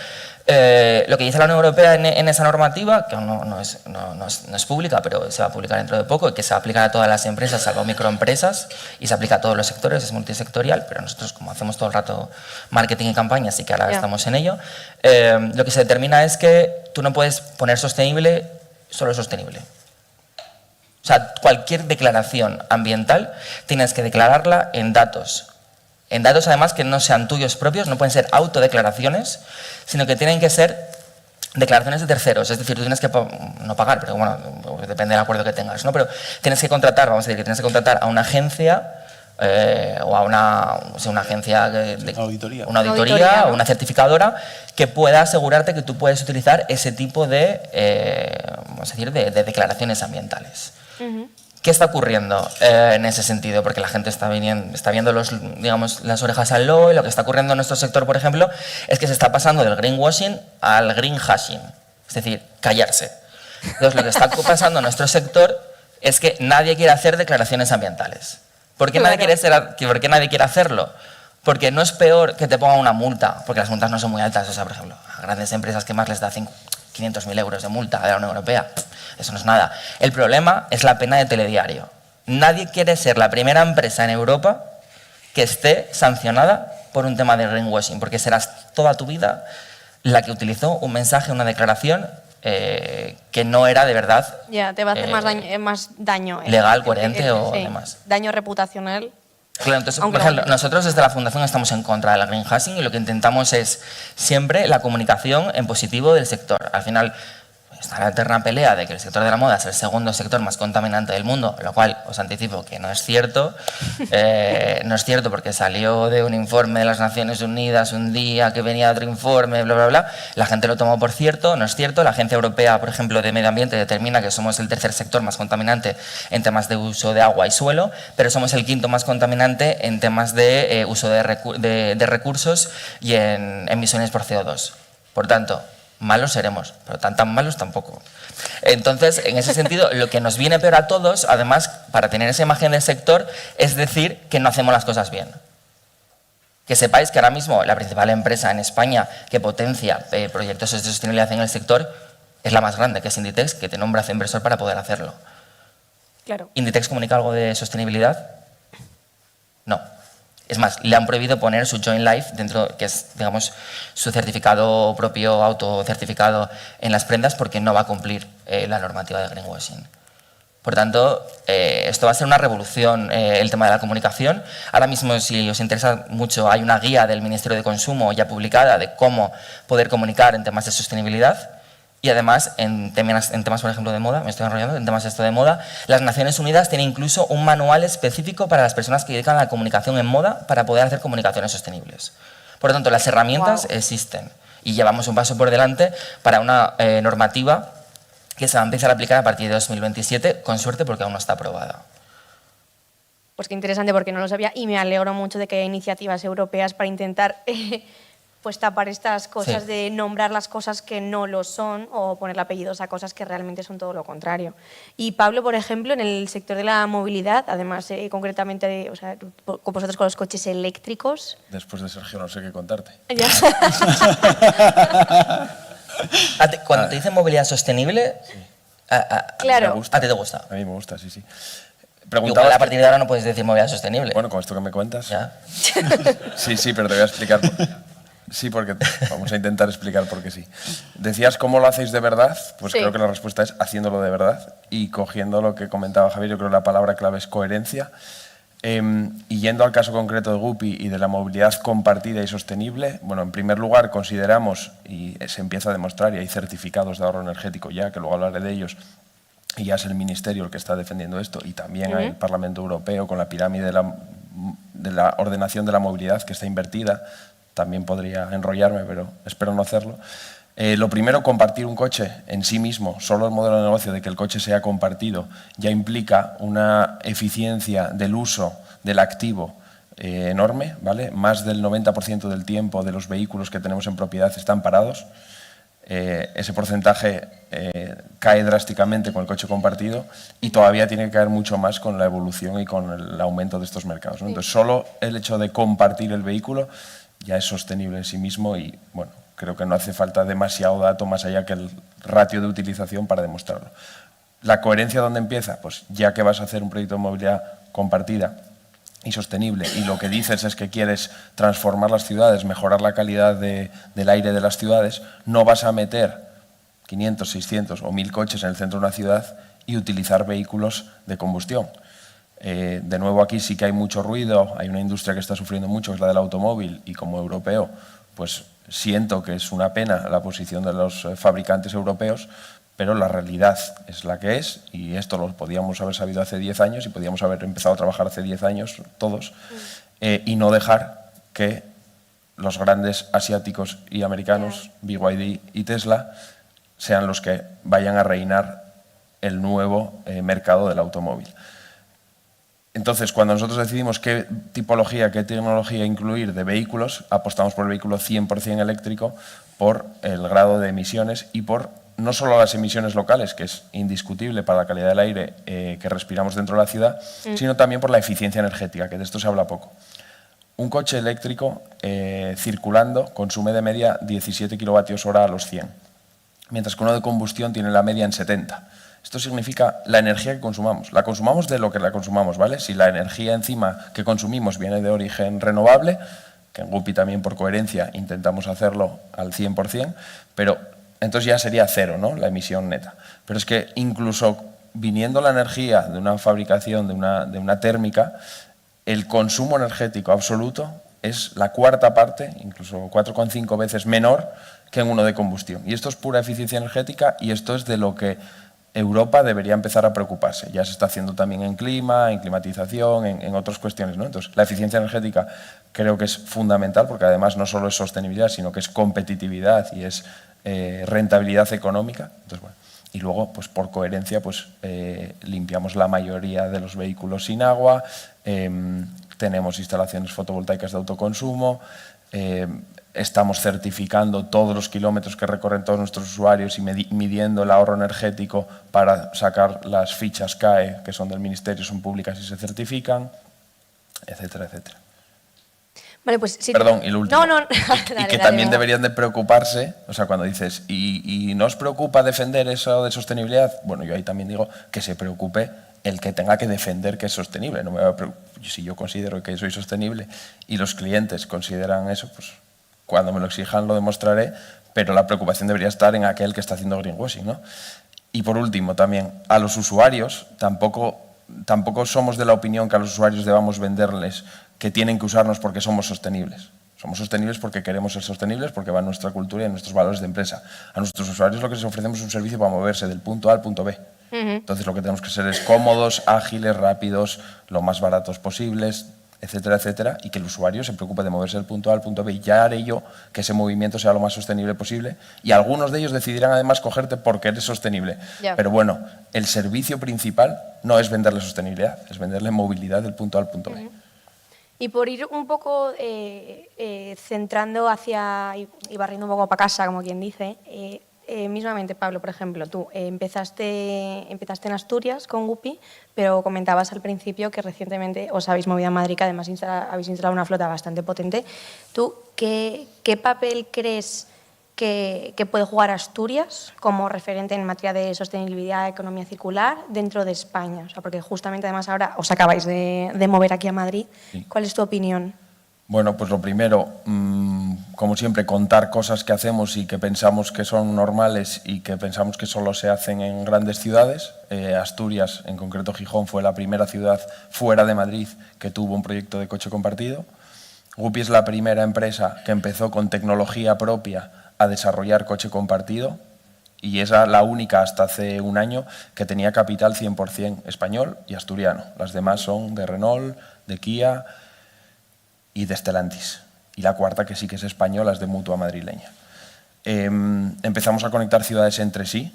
Lo que dice la Unión Europea en esa normativa, que aún no es pública, pero se va a publicar dentro de poco, y que se va a aplicar a todas las empresas, salvo microempresas, y se aplica a todos los sectores, es multisectorial, pero nosotros, como hacemos todo el rato marketing y campaña, así que ahora estamos en ello, lo que se determina es que tú no puedes poner sostenible, solo sostenible. O sea, cualquier declaración ambiental tienes que declararla en datos. En datos, además, que no sean tuyos propios, no pueden ser autodeclaraciones, sino que tienen que ser declaraciones de terceros. Es decir, tú tienes que no pagar, pero bueno, depende del acuerdo que tengas, ¿no? Pero tienes que contratar, vamos a decir, que tienes que contratar a una agencia o a una agencia auditoría. Una auditoría, o ¿no? una certificadora que pueda asegurarte que tú puedes utilizar ese tipo de, vamos a decir, de declaraciones ambientales. ¿Qué está ocurriendo en ese sentido? Porque la gente está viendo las orejas al lobo, y lo que está ocurriendo en nuestro sector, por ejemplo, es que se está pasando del greenwashing al greenhashing, es decir, callarse. Entonces, lo que está pasando en nuestro sector es que nadie quiere hacer declaraciones ambientales. ¿Por qué nadie quiere hacerlo? Porque no es peor que te pongan una multa, porque las multas no son muy altas. O sea, por ejemplo, a grandes empresas que más les da 500.000 euros de multa de la Unión Europea, eso no es nada. El problema es la pena de telediario. Nadie quiere ser la primera empresa en Europa que esté sancionada por un tema de greenwashing, porque serás toda tu vida la que utilizó un mensaje, una declaración que no era de verdad. Ya, te va a hacer más daño. Legal, coherente o demás. Daño reputacional. Claro, entonces, por ejemplo, nosotros desde la Fundación estamos en contra del greenwashing y lo que intentamos es siempre la comunicación en positivo del sector. Al final está la eterna pelea de que el sector de la moda es el segundo sector más contaminante del mundo, lo cual os anticipo que no es cierto. No es cierto porque salió de un informe de las Naciones Unidas un día que venía otro informe, bla, bla, bla. La gente lo tomó por cierto, no es cierto. La Agencia Europea, por ejemplo, de Medio Ambiente determina que somos el tercer sector más contaminante en temas de uso de agua y suelo, pero somos el quinto más contaminante en temas de uso de recursos y en emisiones por CO2. Por tanto, malos seremos, pero tan malos tampoco. Entonces, en ese sentido, lo que nos viene peor a todos, además, para tener esa imagen del sector, es decir que no hacemos las cosas bien. Que sepáis que ahora mismo la principal empresa en España que potencia proyectos de sostenibilidad en el sector es la más grande, que es Inditex, que tiene un brazo inversor para poder hacerlo. Claro. ¿Inditex comunica algo de sostenibilidad? No. Es más, le han prohibido poner su Joint Life dentro, que es, digamos, su certificado propio, autocertificado en las prendas, porque no va a cumplir la normativa de greenwashing. Por tanto, esto va a ser una revolución, el tema de la comunicación. Ahora mismo, si os interesa mucho, hay una guía del Ministerio de Consumo ya publicada de cómo poder comunicar en temas de sostenibilidad. Y además, en temas, por ejemplo, de moda, me estoy enrollando, en temas de moda, las Naciones Unidas tienen incluso un manual específico para las personas que dedican a la comunicación en moda para poder hacer comunicaciones sostenibles. Por lo tanto, las herramientas existen y llevamos un paso por delante para una normativa que se va a empezar a aplicar a partir de 2027, con suerte porque aún no está aprobada. Pues qué interesante, porque no lo sabía, y me alegro mucho de que haya iniciativas europeas para intentar pues tapar estas cosas, de nombrar las cosas que no lo son o ponerle apellidos a cosas que realmente son todo lo contrario. Y Pablo, por ejemplo, en el sector de la movilidad, además concretamente, o sea, con vosotros con los coches eléctricos. Después de Sergio no sé qué contarte. Ya. Cuando te dicen movilidad sostenible, Claro. ¿a ti te gusta? A mí me gusta, sí, sí. Igual a partir de ahora no puedes decir movilidad sostenible. Bueno, con esto que me cuentas. ¿Ya? Sí, pero te voy a explicar. Sí, porque vamos a intentar explicar por qué sí. Decías cómo lo hacéis de verdad, pues creo que la respuesta es haciéndolo de verdad y cogiendo lo que comentaba Javier, yo creo que la palabra clave es coherencia. Y yendo al caso concreto de Guppy y de la movilidad compartida y sostenible, bueno, en primer lugar consideramos, y se empieza a demostrar, y hay certificados de ahorro energético ya, que luego hablaré de ellos, y ya es el Ministerio el que está defendiendo esto, y también el Parlamento Europeo con la pirámide de la ordenación de la movilidad que está invertida. También podría enrollarme, pero espero no hacerlo. Lo primero, compartir un coche en sí mismo, solo el modelo de negocio de que el coche sea compartido, ya implica una eficiencia del uso del activo enorme, ¿vale? Más del 90% del tiempo de los vehículos que tenemos en propiedad están parados. Ese porcentaje cae drásticamente con el coche compartido y todavía tiene que caer mucho más con la evolución y con el aumento de estos mercados, ¿no? Entonces, solo el hecho de compartir el vehículo ya es sostenible en sí mismo y, bueno, creo que no hace falta demasiado dato más allá que el ratio de utilización para demostrarlo. ¿La coherencia dónde empieza? Pues ya que vas a hacer un proyecto de movilidad compartida y sostenible y lo que dices es que quieres transformar las ciudades, mejorar la calidad del aire de las ciudades, no vas a meter 500, 600 o 1000 coches en el centro de una ciudad y utilizar vehículos de combustión. De nuevo, aquí sí que hay mucho ruido, hay una industria que está sufriendo mucho, que es la del automóvil, y como europeo, pues siento que es una pena la posición de los fabricantes europeos, pero la realidad es la que es, y esto lo podíamos haber sabido hace 10 años y podíamos haber empezado a trabajar hace 10 años todos, y no dejar que los grandes asiáticos y americanos, BYD y Tesla, sean los que vayan a reinar el nuevo mercado del automóvil. Entonces, cuando nosotros decidimos qué tipología, qué tecnología incluir de vehículos, apostamos por el vehículo 100% eléctrico, por el grado de emisiones y por no solo las emisiones locales, que es indiscutible para la calidad del aire que respiramos dentro de la ciudad, sino también por la eficiencia energética, que de esto se habla poco. Un coche eléctrico circulando consume de media 17 kilovatios hora a los 100, mientras que uno de combustión tiene la media en 70. Esto significa la energía que consumamos. La consumamos de lo que la consumamos, ¿vale? Si la energía encima que consumimos viene de origen renovable, que en Guppy también por coherencia intentamos hacerlo al 100%, pero entonces ya sería cero, ¿no? La emisión neta. Pero es que incluso viniendo la energía de una fabricación, de una térmica, el consumo energético absoluto es la cuarta parte, incluso 4,5 veces menor que en uno de combustión. Y esto es pura eficiencia energética y esto es de lo que Europa debería empezar a preocuparse. Ya se está haciendo también en clima, en climatización, en otras cuestiones, ¿no? Entonces, la eficiencia energética creo que es fundamental porque además no solo es sostenibilidad, sino que es competitividad y es rentabilidad económica. Entonces, bueno, y luego, pues por coherencia, pues limpiamos la mayoría de los vehículos sin agua, tenemos instalaciones fotovoltaicas de autoconsumo, estamos certificando todos los kilómetros que recorren todos nuestros usuarios y midiendo el ahorro energético para sacar las fichas CAE, que son del Ministerio, son públicas y se certifican, etcétera, etcétera. Vale, pues sí. Perdón, y lo último. No. Y que también deberían de preocuparse, o sea, cuando dices, ¿y no os preocupa defender eso de sostenibilidad? Bueno, yo ahí también digo que se preocupe el que tenga que defender que es sostenible. No me va a si yo considero que soy sostenible y los clientes consideran eso, pues cuando me lo exijan lo demostraré, pero la preocupación debería estar en aquel que está haciendo greenwashing, ¿no? Y por último, también, a los usuarios, tampoco somos de la opinión que a los usuarios debamos venderles que tienen que usarnos porque somos sostenibles. Somos sostenibles porque queremos ser sostenibles, porque va en nuestra cultura y en nuestros valores de empresa. A nuestros usuarios lo que les ofrecemos es un servicio para moverse del punto A al punto B. Entonces lo que tenemos que ser es cómodos, ágiles, rápidos, lo más baratos posibles, etcétera, etcétera, y que el usuario se preocupe de moverse del punto A al punto B. Y ya haré yo que ese movimiento sea lo más sostenible posible, y algunos de ellos decidirán además cogerte porque eres sostenible. Ya. Pero bueno, el servicio principal no es venderle sostenibilidad, es venderle movilidad del punto A al punto B. Y por ir un poco centrando hacia y barriendo un poco para casa, como quien dice, mismamente, Pablo, por ejemplo, tú empezaste en Asturias con Guppy, pero comentabas al principio que recientemente os habéis movido a Madrid, que además habéis instalado una flota bastante potente. ¿Tú qué papel crees que puede jugar Asturias como referente en materia de sostenibilidad, economía circular dentro de España? O sea, porque justamente además ahora os acabáis de mover aquí a Madrid. Sí. ¿Cuál es tu opinión? Bueno, pues lo primero, como siempre, contar cosas que hacemos y que pensamos que son normales y que pensamos que solo se hacen en grandes ciudades. Asturias, en concreto Gijón, fue la primera ciudad fuera de Madrid que tuvo un proyecto de coche compartido. Guppy es la primera empresa que empezó con tecnología propia a desarrollar coche compartido, y es la única hasta hace un año que tenía capital 100% español y asturiano. Las demás son de Renault, de Kia y de Stellantis. Y la cuarta, que sí que es española, es de Mutua madrileña. Empezamos a conectar ciudades entre sí,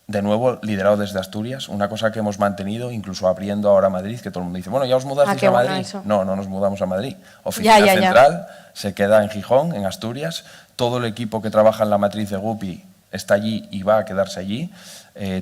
de nuevo liderado desde Asturias, una cosa que hemos mantenido, incluso abriendo ahora Madrid, que todo el mundo dice, bueno, ¿ya os mudasteis a Madrid? No, no nos mudamos a Madrid. Oficina central se queda en Gijón, en Asturias. Todo el equipo que trabaja en la matriz de Guppy está allí y va a quedarse allí.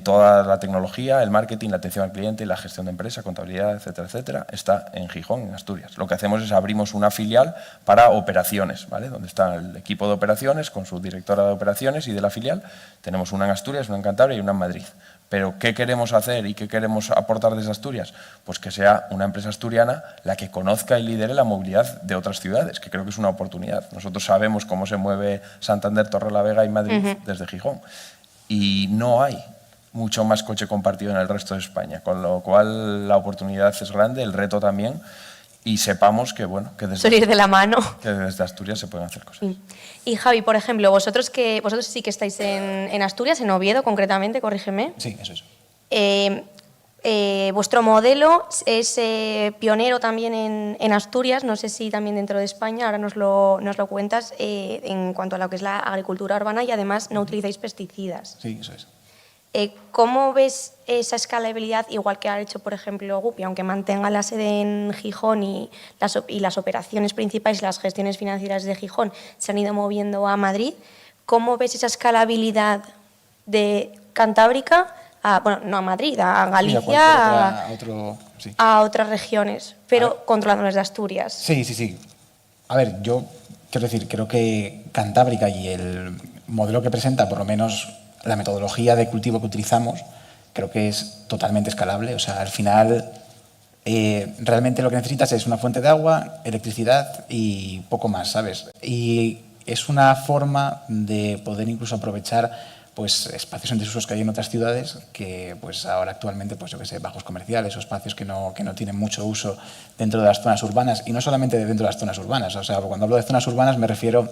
Toda la tecnología, el marketing, la atención al cliente, la gestión de empresa, contabilidad, etcétera, etcétera, está en Gijón, en Asturias. Lo que hacemos es abrimos una filial para operaciones, ¿vale? Donde está el equipo de operaciones con su directora de operaciones y de la filial. Tenemos una en Asturias, una en Cantabria y una en Madrid. Pero ¿qué queremos hacer y qué queremos aportar desde Asturias? Pues que sea una empresa asturiana la que conozca y lidere la movilidad de otras ciudades, que creo que es una oportunidad. Nosotros sabemos cómo se mueve Santander, Torrelavega y Madrid desde Gijón. Y no hay mucho más coche compartido en el resto de España, con lo cual la oportunidad es grande, el reto también, y sepamos que, bueno, que desde, de la mano. Que desde Asturias se pueden hacer cosas. Y Javi, por ejemplo, vosotros sí que estáis en Asturias, en Oviedo concretamente, corrígeme. Sí, eso es. Vuestro modelo es pionero también en Asturias, no sé si también dentro de España, ahora nos lo cuentas, en cuanto a lo que es la agricultura urbana, y además no utilizáis pesticidas. Sí, eso es. ¿Cómo ves esa escalabilidad, igual que ha hecho, por ejemplo, Guppy, aunque mantenga la sede en Gijón y las operaciones principales y las gestiones financieras de Gijón se han ido moviendo a Madrid? ¿Cómo ves esa escalabilidad de Cantábrica, bueno, no a Madrid, a Galicia, a otras regiones, pero controlándolas de Asturias? Sí. A ver, yo quiero decir, creo que Cantábrica y el modelo que presenta, por lo menos la metodología de cultivo que utilizamos, creo que es totalmente escalable. O sea, al final, realmente lo que necesitas es una fuente de agua, electricidad y poco más, ¿sabes? Y es una forma de poder incluso aprovechar pues, espacios en desusos que hay en otras ciudades que pues, ahora actualmente, pues, yo qué sé, bajos comerciales o espacios que no tienen mucho uso dentro de las zonas urbanas, y no solamente dentro de las zonas urbanas. O sea, cuando hablo de zonas urbanas me refiero,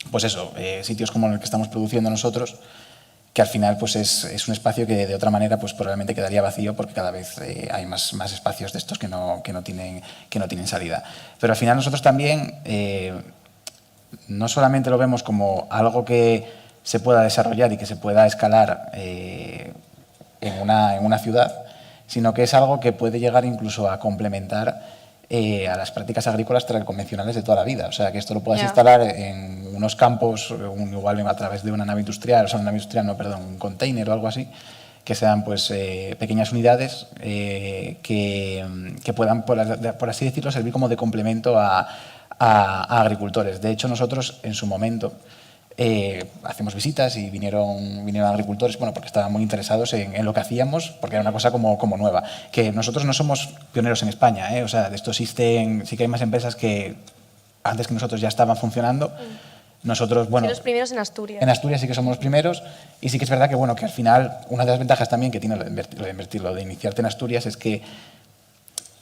pues eso, sitios como el que estamos produciendo nosotros, que al final pues es un espacio que de otra manera pues probablemente quedaría vacío, porque cada vez hay más espacios de estos que no tienen salida. Pero al final nosotros también no solamente lo vemos como algo que se pueda desarrollar y que se pueda escalar en una ciudad, sino que es algo que puede llegar incluso a complementar a las prácticas agrícolas convencionales de toda la vida. O sea, que esto lo puedas instalar en unos campos, igual a través de una nave industrial, o sea, una nave industrial, no, perdón, un container o algo así, que sean pues, pequeñas unidades que puedan, por así decirlo, servir como de complemento a agricultores. De hecho, nosotros en su momento hacemos visitas y vinieron agricultores, bueno, porque estaban muy interesados en lo que hacíamos, porque era una cosa como nueva. Que nosotros no somos pioneros en España, o sea, de esto existen, sí que hay más empresas que antes que nosotros ya estaban funcionando. Nosotros, bueno, sí, los primeros en Asturias. En Asturias sí que somos los primeros y sí que es verdad que, bueno, que al final una de las ventajas también que tiene lo de iniciarte en Asturias es que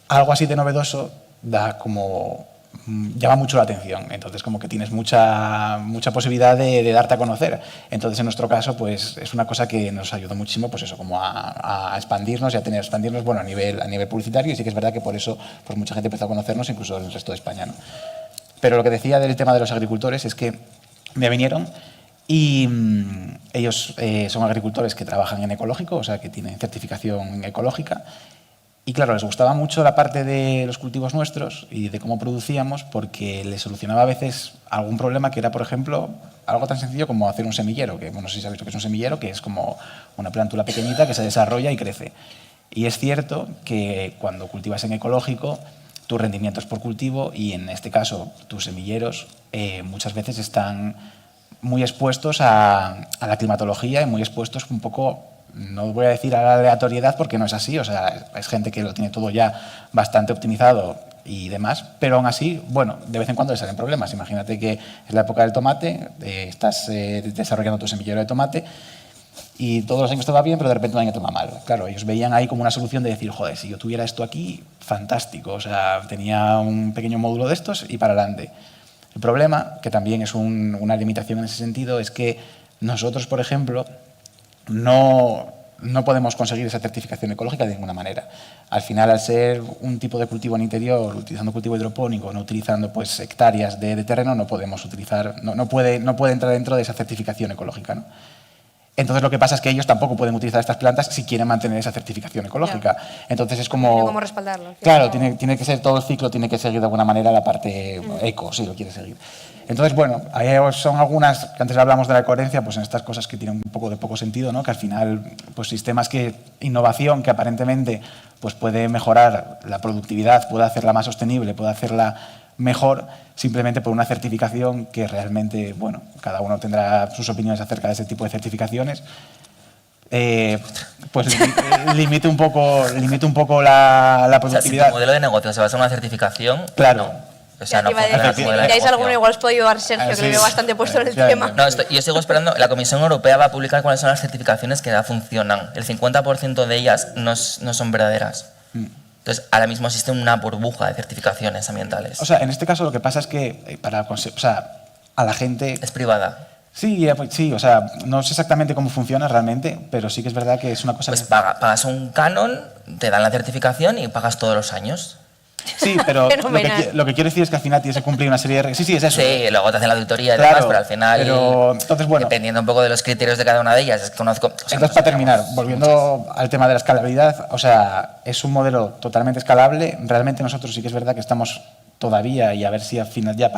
algo así de novedoso llama mucho la atención, entonces como que tienes mucha posibilidad de darte a conocer. Entonces en nuestro caso pues es una cosa que nos ayudó muchísimo, pues eso, como a expandirnos y a expandirnos, bueno, a nivel publicitario, y sí que es verdad que por eso pues mucha gente empezó a conocernos, incluso en el resto de España, ¿no? Pero lo que decía del tema de los agricultores es que me vinieron y ellos son agricultores que trabajan en ecológico, o sea, que tienen certificación ecológica. Y claro, les gustaba mucho la parte de los cultivos nuestros y de cómo producíamos, porque les solucionaba a veces algún problema que era, por ejemplo, algo tan sencillo como hacer un semillero, que bueno, no sé si sabéis lo que es un semillero, que es como una plántula pequeñita que se desarrolla y crece. Y es cierto que cuando cultivas en ecológico, tus rendimientos por cultivo, y en este caso tus semilleros, muchas veces están muy expuestos a la climatología y muy expuestos un poco, no voy a decir a la aleatoriedad porque no es así, o sea, es gente que lo tiene todo ya bastante optimizado y demás, pero aún así, bueno, de vez en cuando les salen problemas. Imagínate que es la época del tomate, estás desarrollando tu semillero de tomate y todos los años te va bien, pero de repente un año te va mal. Claro, ellos veían ahí como una solución de decir, joder, si yo tuviera esto aquí, fantástico, o sea, tenía un pequeño módulo de estos y para adelante. El problema, que también es una limitación en ese sentido, es que nosotros, por ejemplo, no podemos conseguir esa certificación ecológica de ninguna manera. Al final, al ser un tipo de cultivo en interior, utilizando cultivo hidropónico, no utilizando pues, hectáreas de terreno, no podemos utilizar, no puede entrar dentro de esa certificación ecológica, ¿no? Entonces lo que pasa es que ellos tampoco pueden utilizar estas plantas si quieren mantener esa certificación ecológica. Entonces es como... ¿Cómo respaldarlo? Claro, tiene que ser todo el ciclo, tiene que seguir de alguna manera la parte eco, si lo quiere seguir. Entonces, bueno, ahí son algunas, que antes hablamos de la coherencia, pues en estas cosas que tienen un poco de poco sentido, ¿no? Que al final, pues sistemas innovación que aparentemente pues puede mejorar la productividad, puede hacerla más sostenible, puede hacerla mejor, simplemente por una certificación que realmente, bueno, cada uno tendrá sus opiniones acerca de ese tipo de certificaciones, pues limite un poco la productividad. O sea, si tu modelo de negocio se basa en una certificación, claro. No. O sea, no funciona el modelo de negocio. Alguno, igual os puedo llevar Sergio, que lo veo bastante puesto en el tema. No, yo sigo esperando. La Comisión Europea va a publicar cuáles son las certificaciones que ya funcionan. El 50% de ellas no son verdaderas. Entonces, ahora mismo existe una burbuja de certificaciones ambientales. O sea, en este caso lo que pasa es que a la gente... Es privada. Sí, o sea, no sé exactamente cómo funciona realmente, pero sí que es verdad que es una cosa... Pues pagas un canon, te dan la certificación y pagas todos los años. Sí, pero lo que quiero decir es que al final tienes que cumplir una serie de... Sí, es eso. Sí, luego te hacen la auditoría y demás, pero al final, entonces, bueno, dependiendo un poco de los criterios de cada una de ellas, es que conozco... Entonces, para terminar, volviendo al tema de la escalabilidad, o sea, es un modelo totalmente escalable. Realmente nosotros sí que es verdad que estamos todavía, y a ver si al final ya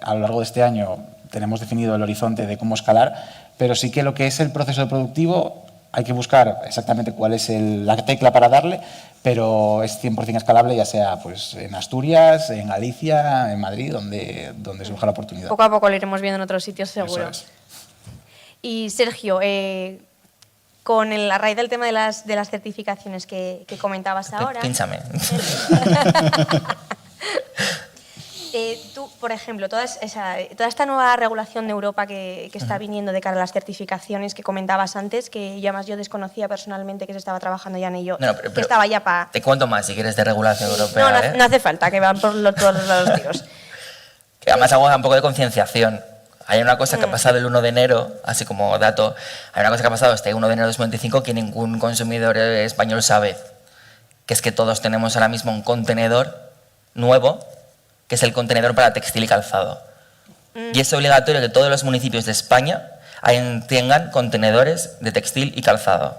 a lo largo de este año tenemos definido el horizonte de cómo escalar, pero sí que lo que es el proceso productivo hay que buscar exactamente cuál es la tecla para darle, pero es 100% escalable, ya sea pues, en Asturias, en Galicia, en Madrid, donde surja la oportunidad. Poco a poco lo iremos viendo en otros sitios, seguro. Eso es. Y Sergio, a raíz del tema de las certificaciones que comentabas ahora... Pínchame. Tú, por ejemplo, toda esta nueva regulación de Europa que está viniendo de cara a las certificaciones que comentabas antes, que ya más yo desconocía personalmente que se estaba trabajando ya en ello, que estaba ya para... Te cuento más si quieres de regulación europea. No hace falta, que van por todos los tiros. Que además hago un poco de concienciación. Hay una cosa que ha pasado el 1 de enero, así como dato, hay una cosa que ha pasado este 1 de enero de 2025 que ningún consumidor español sabe, que es que todos tenemos ahora mismo un contenedor nuevo, que es el contenedor para textil y calzado. Y es obligatorio que todos los municipios de España tengan contenedores de textil y calzado.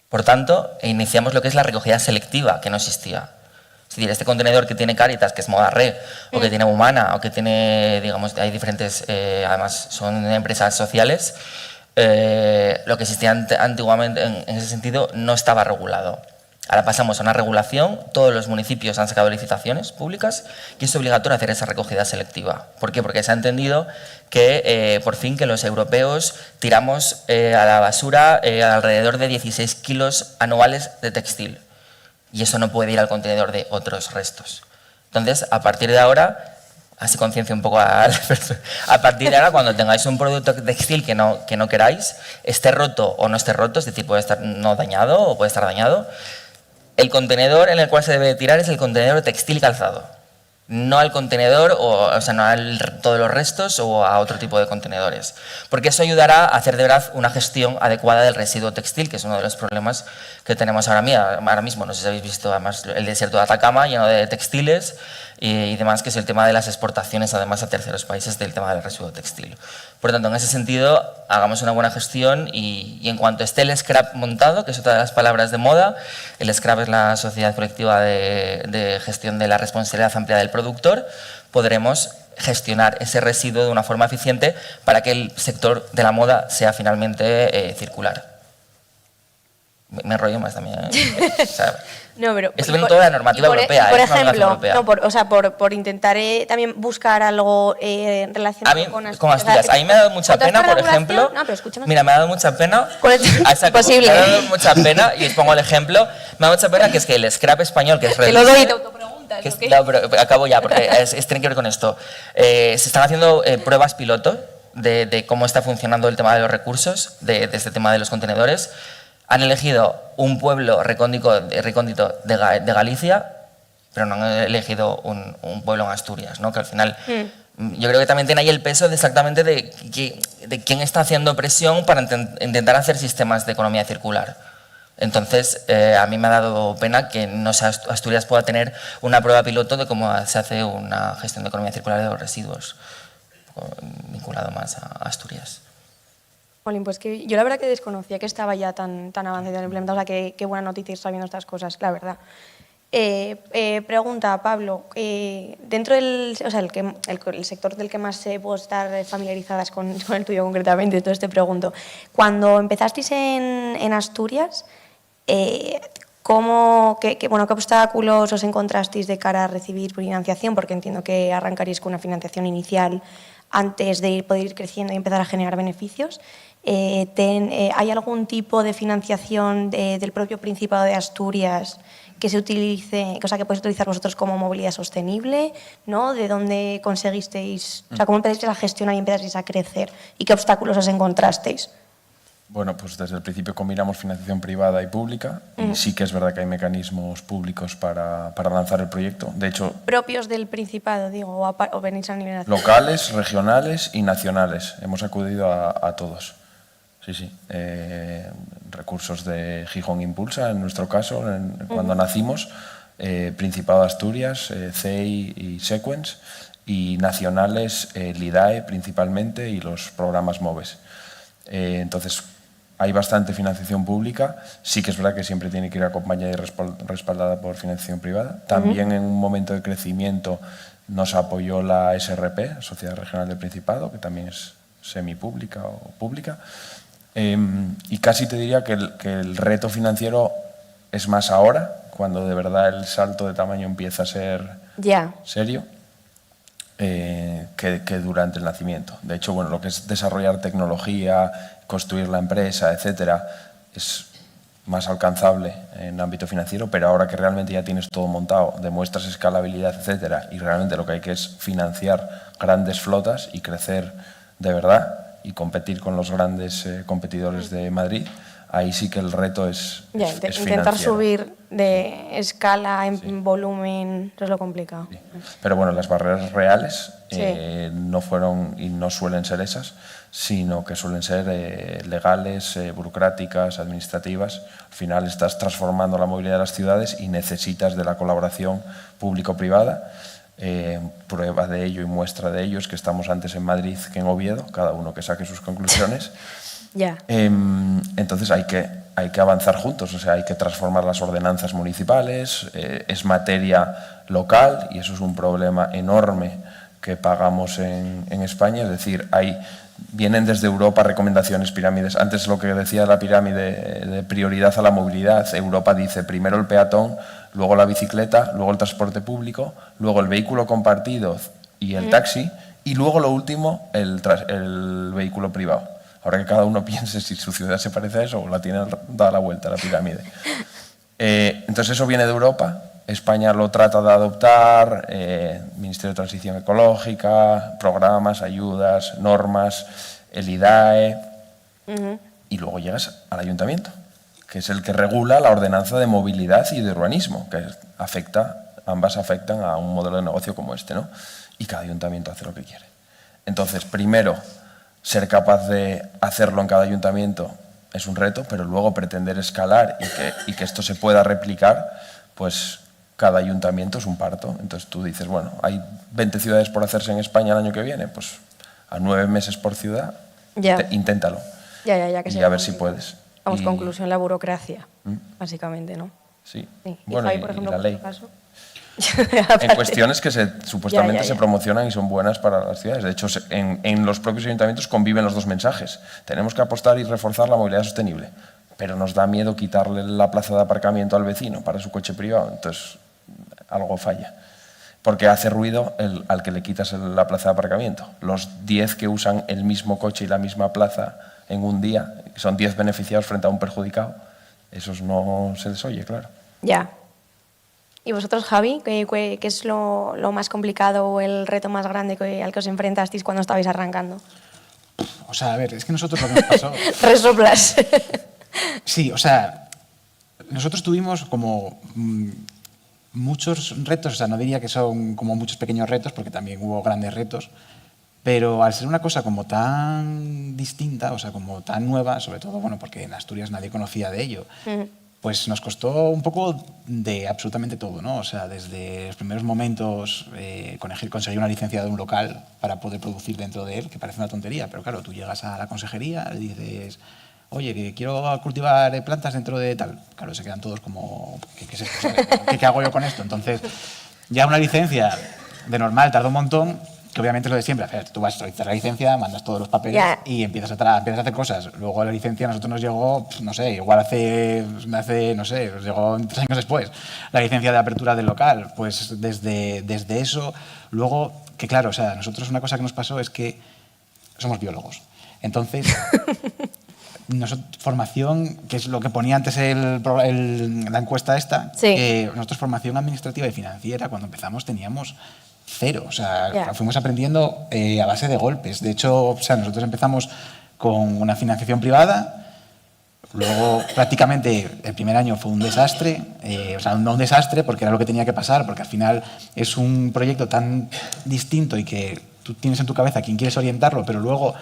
Por tanto, iniciamos lo que es la recogida selectiva, que no existía. Es decir, este contenedor que tiene Cáritas, que es Moda Re, o que tiene Humana, o que tiene, digamos, hay diferentes, además son empresas sociales, lo que existía antiguamente en ese sentido no estaba regulado. Ahora pasamos a una regulación, todos los municipios han sacado licitaciones públicas y es obligatorio hacer esa recogida selectiva. ¿Por qué? Porque se ha entendido que por fin que los europeos tiramos a la basura alrededor de 16 kilos anuales de textil y eso no puede ir al contenedor de otros restos. Entonces, a partir de ahora, así conciencia un poco a la persona, a partir de ahora cuando tengáis un producto textil que no queráis, esté roto o no esté roto, es decir, puede estar no dañado o puede estar dañado, el contenedor en el cual se debe tirar es el contenedor textil y calzado, no al contenedor, o sea, no a todos los restos o a otro tipo de contenedores. Porque eso ayudará a hacer de verdad una gestión adecuada del residuo textil, que es uno de los problemas que tenemos ahora mismo. No sé si habéis visto además el desierto de Atacama lleno de textiles y demás, que es el tema de las exportaciones además a terceros países del tema del residuo textil. Por tanto, en ese sentido, hagamos una buena gestión y en cuanto esté el scrap montado, que es otra de las palabras de moda, el scrap es la sociedad colectiva de gestión de la responsabilidad ampliada del productor, podremos gestionar ese residuo de una forma eficiente para que el sector de la moda sea finalmente circular. Me enrollo más también, ¿eh? O sea, No, pero esto viene toda la normativa europea. Por es una ejemplo, normativa europea. por intentar también buscar algo relacionado con Asturias. A mí me ha dado mucha pena, por ejemplo. No, pero escúchame. Mira, me ha dado mucha pena. Imposible. Me ha dado mucha pena, y os pongo el ejemplo. Me ha dado mucha pena que es que el scrap español, que es Te lo doy y te autopreguntas. no, pero acabo ya, porque tiene que ver con esto. Se están haciendo pruebas piloto de cómo está funcionando el tema de los recursos, de este tema de los contenedores. Han elegido un pueblo recóndito de Galicia, pero no han elegido un pueblo en Asturias, ¿no? Que al final yo creo que también tiene ahí el peso exactamente de quién está haciendo presión para intentar hacer sistemas de economía circular. Entonces, a mí me ha dado pena que no sea Asturias pueda tener una prueba piloto de cómo se hace una gestión de economía circular de los residuos, vinculado más a Asturias. Jolín, pues que yo la verdad que desconocía que estaba ya tan avanzado y tan implementado. O sea, qué buena noticia ir sabiendo estas cosas, la verdad. Pregunta, Pablo, dentro del el sector del que más puedo estar familiarizadas con el tuyo concretamente, entonces te pregunto, cuando empezasteis en Asturias, ¿qué obstáculos os encontrasteis de cara a recibir financiación? Porque entiendo que arrancaríais con una financiación inicial antes de poder ir creciendo y empezar a generar beneficios. ¿Hay algún tipo de financiación del propio Principado de Asturias que se utilice, cosa que podéis utilizar vosotros como movilidad sostenible, ¿no? ¿De dónde conseguisteis, o sea, cómo empezasteis a gestionar y empezasteis a crecer? ¿Y qué obstáculos os encontrasteis? Bueno, pues desde el principio combinamos financiación privada y pública y sí que es verdad que hay mecanismos públicos para lanzar el proyecto. De hecho, ¿Propios del Principado, digo, o venís a nivel nacional? locales, regionales y nacionales. Hemos acudido a todos. Sí. Recursos de Gijón Impulsa, en nuestro caso, cuando nacimos, Principado de Asturias, CEI y Sequence, y nacionales, LIDAE principalmente y los programas MOVES. Entonces, hay bastante financiación pública, sí que es verdad que siempre tiene que ir acompañada y respaldada por financiación privada. También en un momento de crecimiento nos apoyó la SRP, Sociedad Regional del Principado, que también es semipública o pública. Y casi te diría que el reto financiero es más ahora, cuando de verdad el salto de tamaño empieza a ser serio, que durante el nacimiento. De hecho, bueno, lo que es desarrollar tecnología, construir la empresa, etcétera, es más alcanzable en ámbito financiero, pero ahora que realmente ya tienes todo montado, demuestras escalabilidad, etcétera, y realmente lo que hay que es financiar grandes flotas y crecer de verdad y competir con los grandes competidores de Madrid, ahí sí que el reto es intentar financiero. subir de escala en volumen, eso es lo complicado. Sí. Pero bueno, las barreras reales no fueron y no suelen ser esas, sino que suelen ser legales, burocráticas, administrativas. Al final estás transformando la movilidad de las ciudades y necesitas de la colaboración público-privada. Prueba de ello y muestra de ello es que estamos antes en Madrid que en Oviedo, cada uno que saque sus conclusiones. Entonces hay que hay que avanzar juntos, o sea, hay que transformar las ordenanzas municipales, es materia local y eso es un problema enorme que pagamos en España, es decir, vienen desde Europa recomendaciones, pirámides. Antes lo que decía la pirámide de prioridad a la movilidad, Europa dice primero el peatón, luego la bicicleta, luego el transporte público, luego el vehículo compartido y el taxi y luego lo último, el vehículo privado. Ahora que cada uno piense si su ciudad se parece a eso o la tiene dada la vuelta a la pirámide. Entonces eso viene de Europa. España lo trata de adoptar, Ministerio de Transición Ecológica, programas, ayudas, normas, el IDAE, y luego llegas al ayuntamiento, que es el que regula la ordenanza de movilidad y de urbanismo, que ambas afectan a un modelo de negocio como este, ¿no? Y cada ayuntamiento hace lo que quiere. Entonces, primero, ser capaz de hacerlo en cada ayuntamiento es un reto, pero luego pretender escalar y que esto se pueda replicar, pues cada ayuntamiento es un parto. Entonces tú dices, bueno, hay 20 ciudades por hacerse en España el año que viene, pues a 9 meses por ciudad, inténtalo. Ya, que y a ver si puedes. Vamos, conclusión, la burocracia, básicamente, ¿no? Sí. Sí. Bueno, Javi, por ejemplo, y la ley. caso. En cuestiones que supuestamente se promocionan y son buenas para las ciudades. De hecho, en los propios ayuntamientos conviven los dos mensajes. Tenemos que apostar y reforzar la movilidad sostenible, pero nos da miedo quitarle la plaza de aparcamiento al vecino para su coche privado. Entonces, algo falla. Porque hace ruido al que le quitas la plaza de aparcamiento. Los 10 que usan el mismo coche y la misma plaza en un día, son 10 beneficiados frente a un perjudicado. Esos no se les oye, claro. Ya. ¿Y vosotros, Javi, qué es lo más complicado o el reto más grande al que os enfrentasteis cuando estabais arrancando? O sea, a ver, es que nosotros lo que nos pasó... Resoplas. Sí, o sea, nosotros tuvimos como muchos retos, o sea, no diría que son como muchos pequeños retos, porque también hubo grandes retos, pero al ser una cosa como tan distinta, o sea, como tan nueva, sobre todo, bueno, porque en Asturias nadie conocía de ello, pues nos costó un poco de absolutamente todo, ¿no? O sea, desde los primeros momentos conseguir una licencia de un local para poder producir dentro de él, que parece una tontería, pero claro, tú llegas a la consejería, le dices, oye, que quiero cultivar plantas dentro de tal. Claro, se quedan todos como, ¿qué hago yo con esto? Entonces, ya una licencia de normal tarda un montón, que obviamente es lo de siempre. Tú vas a solicitar la licencia, mandas todos los papeles y empiezas a hacer cosas. Luego la licencia a nosotros nos llegó, no sé, igual no sé, nos llegó 3 años después. La licencia de apertura del local, pues desde eso. Luego, que claro, o sea, nosotros una cosa que nos pasó es que somos biólogos. Entonces, formación, que es lo que ponía antes la encuesta esta, nosotros formación administrativa y financiera, cuando empezamos teníamos 0, o sea, fuimos aprendiendo a base de golpes. De hecho, o sea, nosotros empezamos con una financiación privada, luego prácticamente el primer año fue un desastre, o sea, no un desastre porque era lo que tenía que pasar, porque al final es un proyecto tan distinto y que tú tienes en tu cabeza a quién quieres orientarlo, pero luego,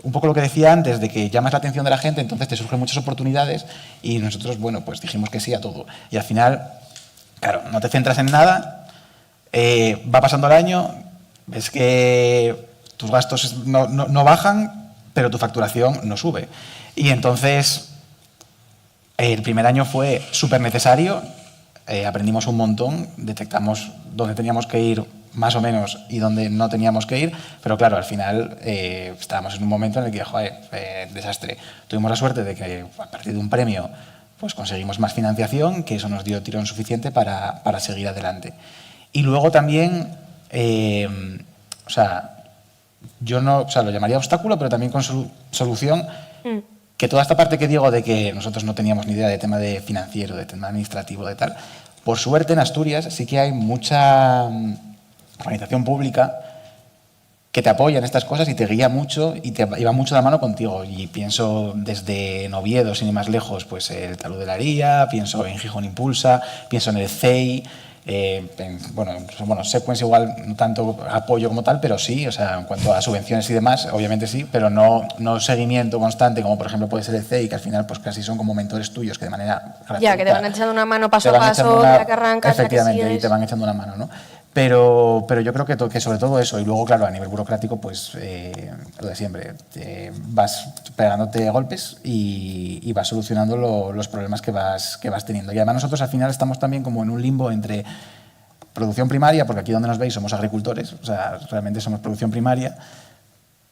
un poco lo que decía antes, de que llamas la atención de la gente, entonces te surgen muchas oportunidades y nosotros, bueno, pues dijimos que sí a todo. Y al final, claro, no te centras en nada. Va pasando el año, ves que tus gastos no bajan, pero tu facturación no sube. Y entonces, el primer año fue súper necesario, aprendimos un montón, detectamos dónde teníamos que ir más o menos y dónde no teníamos que ir, pero claro, al final estábamos en un momento en el que, joder, desastre. Tuvimos la suerte de que a partir de un premio pues conseguimos más financiación, que eso nos dio tirón suficiente para seguir adelante. Y luego también, o sea, yo no, o sea, lo llamaría obstáculo, pero también con solución, que toda esta parte que digo de que nosotros no teníamos ni idea de tema de financiero, de tema administrativo, de tal, por suerte en Asturias sí que hay mucha organización pública que te apoya en estas cosas y te guía mucho y te lleva mucho de la mano contigo. Y pienso desde Oviedo, sin ir más lejos, pues el Talud de la Ría, pienso en Gijón Impulsa, pienso en el CEI, bueno, Sequence igual no tanto apoyo como tal, pero sí, o sea, en cuanto a subvenciones y demás, obviamente sí, pero no seguimiento constante como por ejemplo puede ser el CEI, que al final pues casi son como mentores tuyos que de manera gratuita, ya, que te van echando una mano paso a paso, ya que arrancas, efectivamente, ya que y te van echando una mano, ¿no? Pero yo creo que sobre todo eso, y luego, claro, a nivel burocrático, pues lo de siempre, vas pegándote golpes y vas solucionando los problemas que vas teniendo. Y además nosotros al final estamos también como en un limbo entre producción primaria, porque aquí donde nos veis somos agricultores, o sea, realmente somos producción primaria,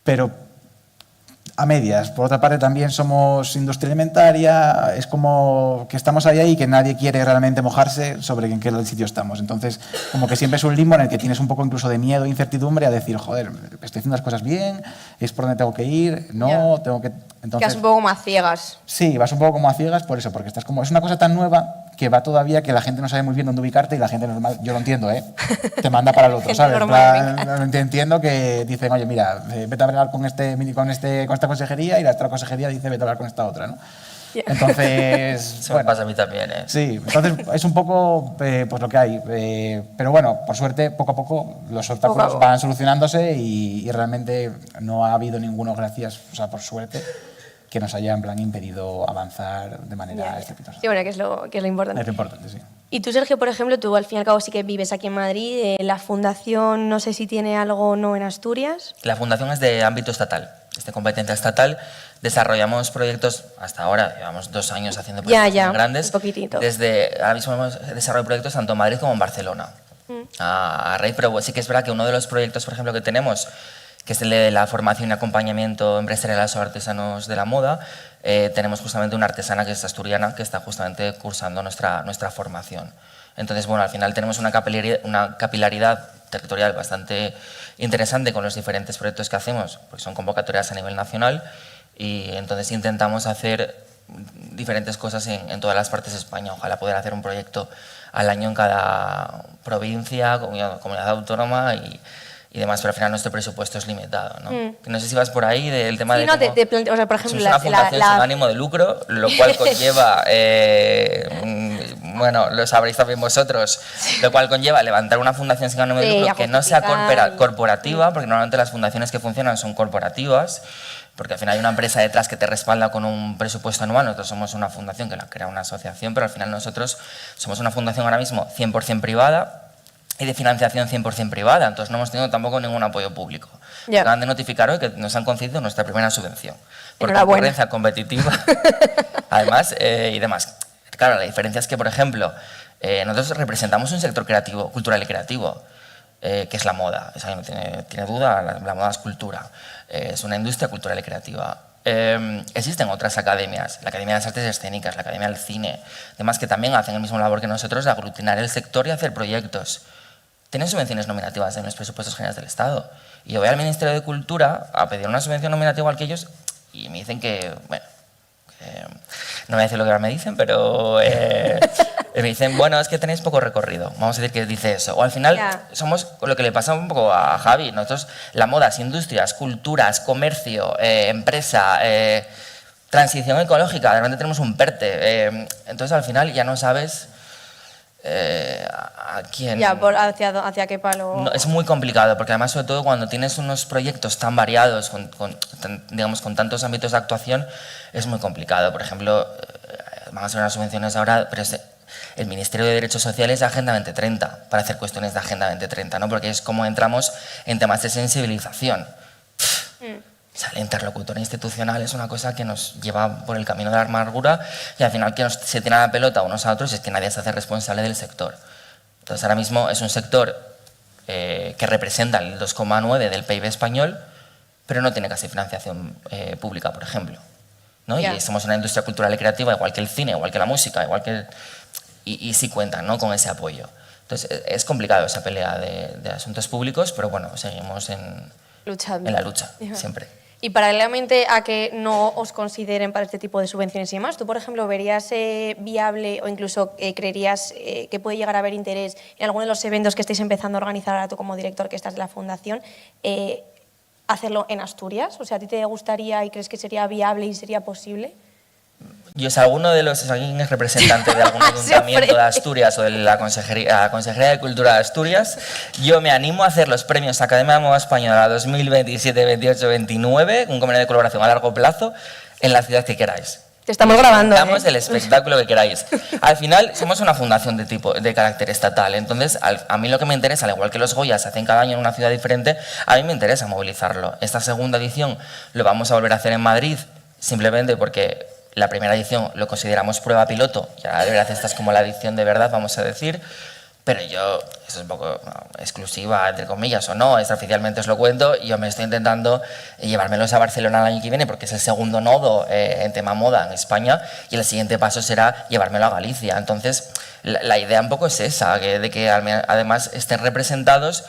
pero a medias. Por otra parte, también somos industria alimentaria, es como que estamos ahí y que nadie quiere realmente mojarse sobre en qué sitio estamos. Entonces, como que siempre es un limbo en el que tienes un poco incluso de miedo e incertidumbre a decir, joder, estoy haciendo las cosas bien, es por donde tengo que ir, no, tengo que... Entonces, Quedas un poco como a ciegas. Sí, vas un poco como a ciegas por eso, porque estás como, es una cosa tan nueva que va todavía que la gente no sabe muy bien dónde ubicarte y la gente normal, yo lo entiendo, te manda para el otro, ¿sabes? Entiendo que dicen, oye, mira, vete a hablar con esta consejería y la otra consejería dice, vete a hablar con esta otra, ¿no? Yeah. Entonces, Eso me pasa a mí también, ¿eh? Sí, entonces es un poco pues lo que hay. Pero bueno, por suerte, poco a poco los obstáculos van solucionándose y realmente no ha habido ninguno, gracias, o sea, por suerte, que nos haya en plan impedido avanzar de manera estrepitosa. Sí, bueno, que es lo importante. Es lo importante, sí. Y tú, Sergio, por ejemplo, tú al fin y al cabo sí que vives aquí en Madrid. La fundación, no sé si tiene algo o no en Asturias. La fundación es de ámbito estatal, es de competencia estatal. Desarrollamos proyectos, hasta ahora, llevamos 2 años haciendo proyectos muy grandes. Un poquitito. Ahora mismo hemos desarrollado proyectos tanto en Madrid como en Barcelona. A raíz, pero sí que es verdad que uno de los proyectos, por ejemplo, que tenemos, que es el de la formación y acompañamiento empresarial o artesanos de la moda, tenemos justamente una artesana que es asturiana, que está justamente cursando nuestra formación. Entonces, bueno, al final tenemos una capilaridad territorial bastante interesante con los diferentes proyectos que hacemos, porque son convocatorias a nivel nacional, y entonces intentamos hacer diferentes cosas en todas las partes de España. Ojalá poder hacer un proyecto al año en cada provincia, comunidad autónoma y demás, pero al final nuestro presupuesto es limitado, ¿no? No sé si vas por ahí del tema de... No, o sea, por ejemplo, es una fundación sin ánimo de lucro, lo cual conlleva, bueno, lo sabréis también vosotros, lo cual conlleva levantar una fundación sin ánimo de lucro que no sea corporativa, porque normalmente las fundaciones que funcionan son corporativas, porque al final hay una empresa detrás que te respalda con un presupuesto anual. Nosotros somos una fundación que la crea una asociación, pero al final nosotros somos una fundación ahora mismo 100% privada, y de financiación 100% privada, entonces no hemos tenido tampoco ningún apoyo público. Acaban de notificar hoy que nos han concedido nuestra primera subvención por concurrencia competitiva, además, y demás. Claro, la diferencia es que, por ejemplo, nosotros representamos un sector creativo, cultural y creativo, que es la moda. Eso no tiene duda, la moda es cultura, es una industria cultural y creativa. Existen otras academias, la Academia de las Artes Escénicas, la Academia del Cine, demás que también hacen el mismo labor que nosotros de aglutinar el sector y hacer proyectos. Tienen subvenciones nominativas en los presupuestos generales del Estado. Y yo voy al Ministerio de Cultura a pedir una subvención nominativa igual que ellos y me dicen que, bueno, no voy a decir lo que ahora me dicen, pero me dicen, bueno, es que tenéis poco recorrido. Vamos a decir que dice eso. O al final somos lo que le pasa un poco a Javi. Nosotros, la moda, industrias, culturas, comercio, empresa, transición ecológica, de repente tenemos un PERTE. Entonces al final ya no sabes... ¿a quién? Ya, hacia qué palo. No, es muy complicado, porque además, sobre todo cuando tienes unos proyectos tan variados, digamos, con tantos ámbitos de actuación, es muy complicado. Por ejemplo, van a ser unas subvenciones ahora, pero el Ministerio de Derechos Sociales de Agenda 2030, para hacer cuestiones de Agenda 2030, ¿no? Porque es como entramos en temas de sensibilización. O sea, el interlocutor institucional es una cosa que nos lleva por el camino de la amargura y al final que se tiran la pelota unos a otros es que nadie se hace responsable del sector. Entonces ahora mismo es un sector que representa el 2,9 del PIB español, pero no tiene casi financiación pública, por ejemplo, ¿no? Y somos una industria cultural y creativa, igual que el cine, igual que la música, igual que y sí cuentan, ¿no?, con ese apoyo. Entonces es complicado esa pelea de asuntos públicos, pero bueno, seguimos en la lucha, siempre. Y paralelamente a que no os consideren para este tipo de subvenciones y demás, ¿tú, por ejemplo, verías viable o incluso creerías que puede llegar a haber interés en alguno de los eventos que estáis empezando a organizar ahora tú como director que estás de la fundación, hacerlo en Asturias? O sea, ¿a ti te gustaría y crees que sería viable y sería posible? Yo, si alguno de los alguien es representante de algún ayuntamiento de Asturias o de la Consejería de Cultura de Asturias, yo me animo a hacer los premios Academia de Moda Española 2027, 28, 29, un convenio de colaboración a largo plazo, en la ciudad que queráis. Te estamos grabando. Damos el espectáculo que queráis. Al final, somos una fundación de carácter estatal. Entonces, a mí lo que me interesa, al igual que los Goyas se hacen cada año en una ciudad diferente, a mí me interesa movilizarlo. Esta segunda edición lo vamos a volver a hacer en Madrid, simplemente porque la primera edición lo consideramos prueba piloto. Ya de verdad esta es como la edición de verdad, vamos a decir. Pero yo, eso es un poco exclusiva, entre comillas, o no, oficialmente os lo cuento, y yo me estoy intentando llevármelos a Barcelona el año que viene, porque es el segundo nodo en tema moda en España, y el siguiente paso será llevármelo a Galicia. Entonces, la idea un poco es esa, de que además estén representados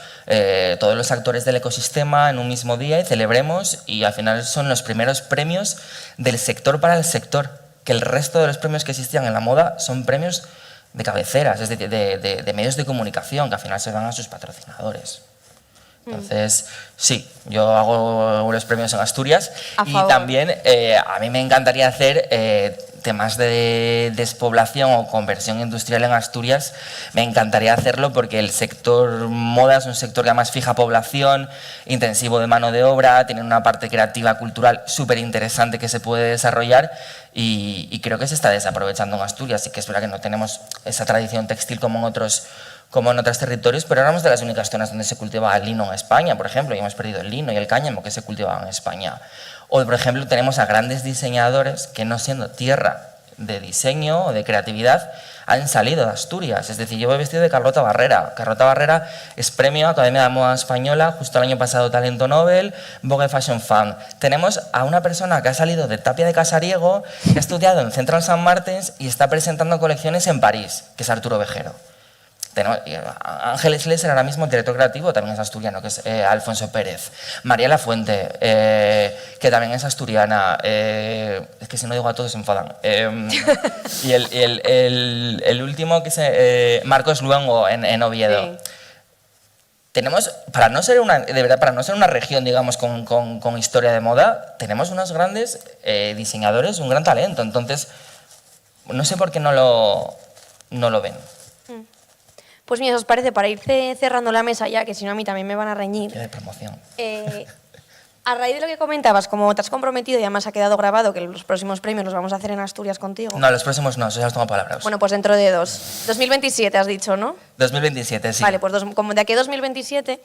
todos los actores del ecosistema en un mismo día y celebremos, y al final son los primeros premios del sector para el sector, que el resto de los premios que existían en la moda son premios de cabeceras, es decir, de medios de comunicación que al final se dan a sus patrocinadores. Entonces, sí, yo hago los premios en Asturias y también a mí me encantaría hacer temas de despoblación o conversión industrial en Asturias. Me encantaría hacerlo porque el sector moda es un sector que además fija población, intensivo de mano de obra, tiene una parte creativa, cultural súper interesante que se puede desarrollar y creo que se está desaprovechando en Asturias. Sí que es verdad que no tenemos esa tradición textil como en otros territorios, pero éramos de las únicas zonas donde se cultivaba el lino en España, por ejemplo, y hemos perdido el lino y el cáñamo que se cultivaban en España. O, por ejemplo, tenemos a grandes diseñadores que, no siendo tierra de diseño o de creatividad, han salido de Asturias. Es decir, yo voy vestido de Carlota Barrera. Carlota Barrera es premio Academia de Moda Española, justo el año pasado Talento Nobel, Vogue Fashion Fan. Tenemos a una persona que ha salido de Tapia de Casariego, que ha estudiado en Central Saint Martins y está presentando colecciones en París, que es Arturo Vejero. Ángel Schleser, ahora mismo el director creativo, también es asturiano, que es Alfonso Pérez. María Lafuente, que también es asturiana. Es que si no digo a todos se enfadan. Y el último, que es Marcos Luengo, en Oviedo. Sí. Tenemos, para no ser una región, digamos, con historia de moda, tenemos unos grandes diseñadores, un gran talento. Entonces, no sé por qué no lo ven. Pues mira, ¿os parece? Para ir cerrando la mesa ya, que si no a mí también me van a reñir. De promoción. A raíz de lo que comentabas, como te has comprometido y además ha quedado grabado que los próximos premios los vamos a hacer en Asturias contigo. No, los próximos no, eso ya los tengo palabras. Bueno, pues dentro de 2027 has dicho, ¿no? 2027, sí. Vale, pues como de aquí a 2027,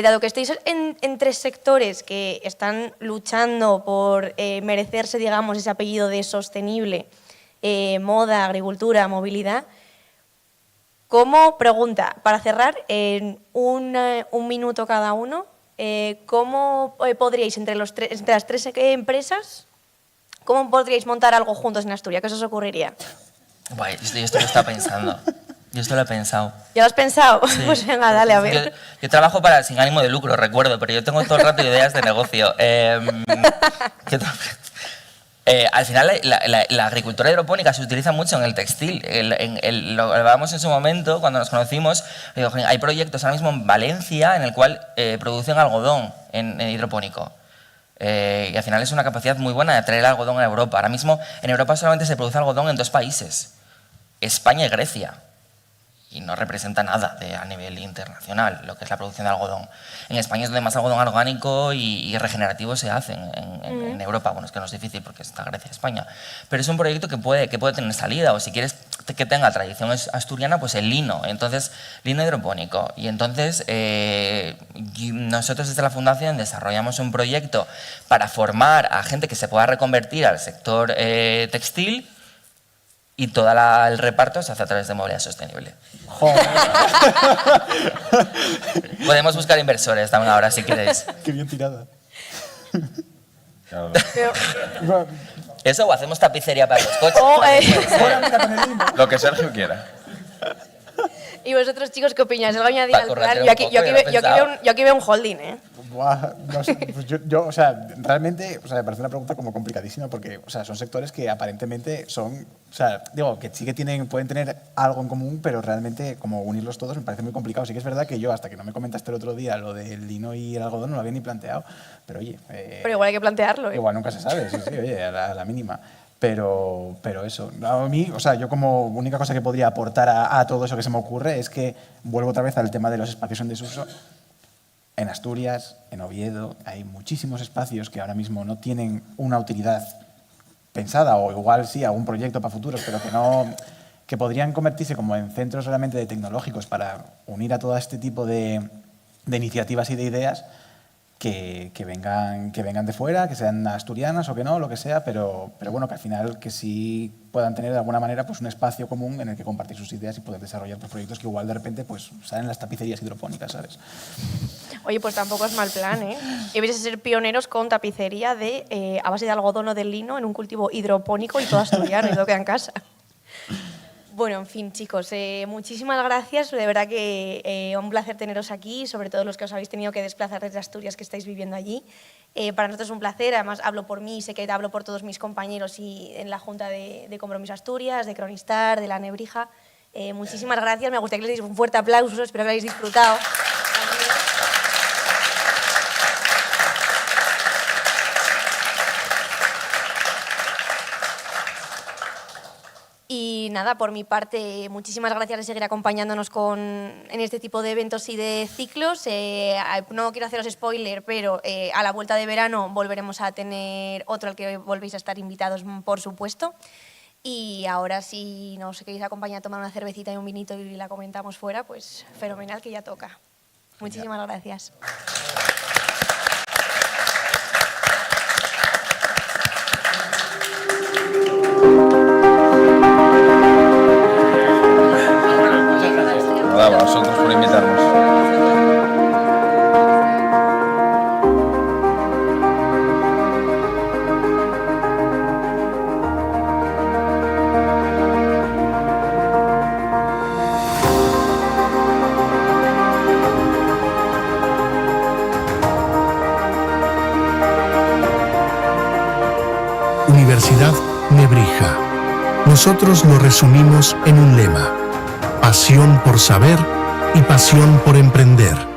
dado que estáis en tres sectores que están luchando por merecerse, digamos, ese apellido de sostenible, moda, agricultura, movilidad, ¿cómo, pregunta, para cerrar, en un minuto cada uno, cómo podríais, entre las tres empresas, cómo podríais montar algo juntos en Asturias? ¿Qué os ocurriría? Guay, yo esto lo estaba pensando. Yo esto lo he pensado. ¿Ya lo has pensado? Sí. Pues venga, dale, a ver. Yo trabajo sin ánimo de lucro, recuerdo, pero yo tengo todo el rato ideas de negocio. Al final, la agricultura hidropónica se utiliza mucho en el textil. Lo hablábamos en su momento, cuando nos conocimos. Hay proyectos ahora mismo en Valencia en el cual producen algodón en hidropónico. Y al final es una capacidad muy buena de traer el algodón a Europa. Ahora mismo en Europa solamente se produce algodón en 2 países, España y Grecia. Y no representa nada a nivel internacional lo que es la producción de algodón. En España es donde más algodón orgánico y regenerativo se hacen. En Europa, bueno, es que no es difícil porque está Grecia y España. Pero es un proyecto que puede tener salida, o si quieres que tenga tradición asturiana, pues el lino. Entonces, lino hidropónico. Y entonces, nosotros desde la Fundación desarrollamos un proyecto para formar a gente que se pueda reconvertir al sector textil, y todo el reparto se hace a través de movilidad sostenible. Joder. Podemos buscar inversores también ahora, si queréis. Qué bien tirada. Claro. Eso, o hacemos tapicería para los coches. Lo que Sergio quiera. ¿Y vosotros, chicos, qué opináis? Algo añadir al plan. Yo aquí veo un holding, ¿eh? Buah, no sé, pues yo, o sea, realmente, o sea, me parece una pregunta como complicadísima porque, o sea, son sectores que aparentemente son, o sea, digo, que sí que pueden tener algo en común, pero realmente como unirlos todos me parece muy complicado. Sí que es verdad que yo, hasta que no me comentaste el otro día lo del lino y el algodón, no lo había ni planteado, pero oye... pero igual hay que plantearlo, ¿eh? Igual nunca se sabe, sí, oye, a la mínima. Pero eso, a mí, o sea, yo como única cosa que podría aportar a todo eso que se me ocurre es que vuelvo otra vez al tema de los espacios en desuso. En Asturias, en Oviedo, hay muchísimos espacios que ahora mismo no tienen una utilidad pensada, o igual sí, algún proyecto para futuros, pero que podrían convertirse como en centros realmente de tecnológicos para unir a todo este tipo de iniciativas y de ideas que vengan de fuera, que sean asturianas o que no, lo que sea, pero bueno, que al final que sí puedan tener de alguna manera pues un espacio común en el que compartir sus ideas y poder desarrollar pues, proyectos que igual de repente pues salen las tapicerías hidropónicas, ¿sabes? Oye, pues tampoco es mal plan, ¿eh? Y vais a ser pioneros con tapicería a base de algodón o de lino en un cultivo hidropónico y todo asturiano y todo queda en casa. Bueno, en fin, chicos, muchísimas gracias. De verdad que un placer teneros aquí, sobre todo los que os habéis tenido que desplazar desde Asturias, que estáis viviendo allí. Para nosotros es un placer, además hablo por mí, sé que hablo por todos mis compañeros y en la Junta de Compromiso Asturias, de Cronistar, de la Nebrija. Muchísimas gracias, me gustaría que les deis un fuerte aplauso, espero que lo hayáis disfrutado. Y nada, por mi parte, muchísimas gracias de seguir acompañándonos en este tipo de eventos y de ciclos. No quiero haceros spoiler, pero a la vuelta de verano volveremos a tener otro al que volvéis a estar invitados, por supuesto. Y ahora, si nos queréis acompañar a tomar una cervecita y un vinito y la comentamos fuera, pues fenomenal, que ya toca. Muchísimas gracias. Nada, a vosotros por invitarnos. Universidad Nebrija. Nosotros lo resumimos en un lema: pasión por saber y pasión por emprender.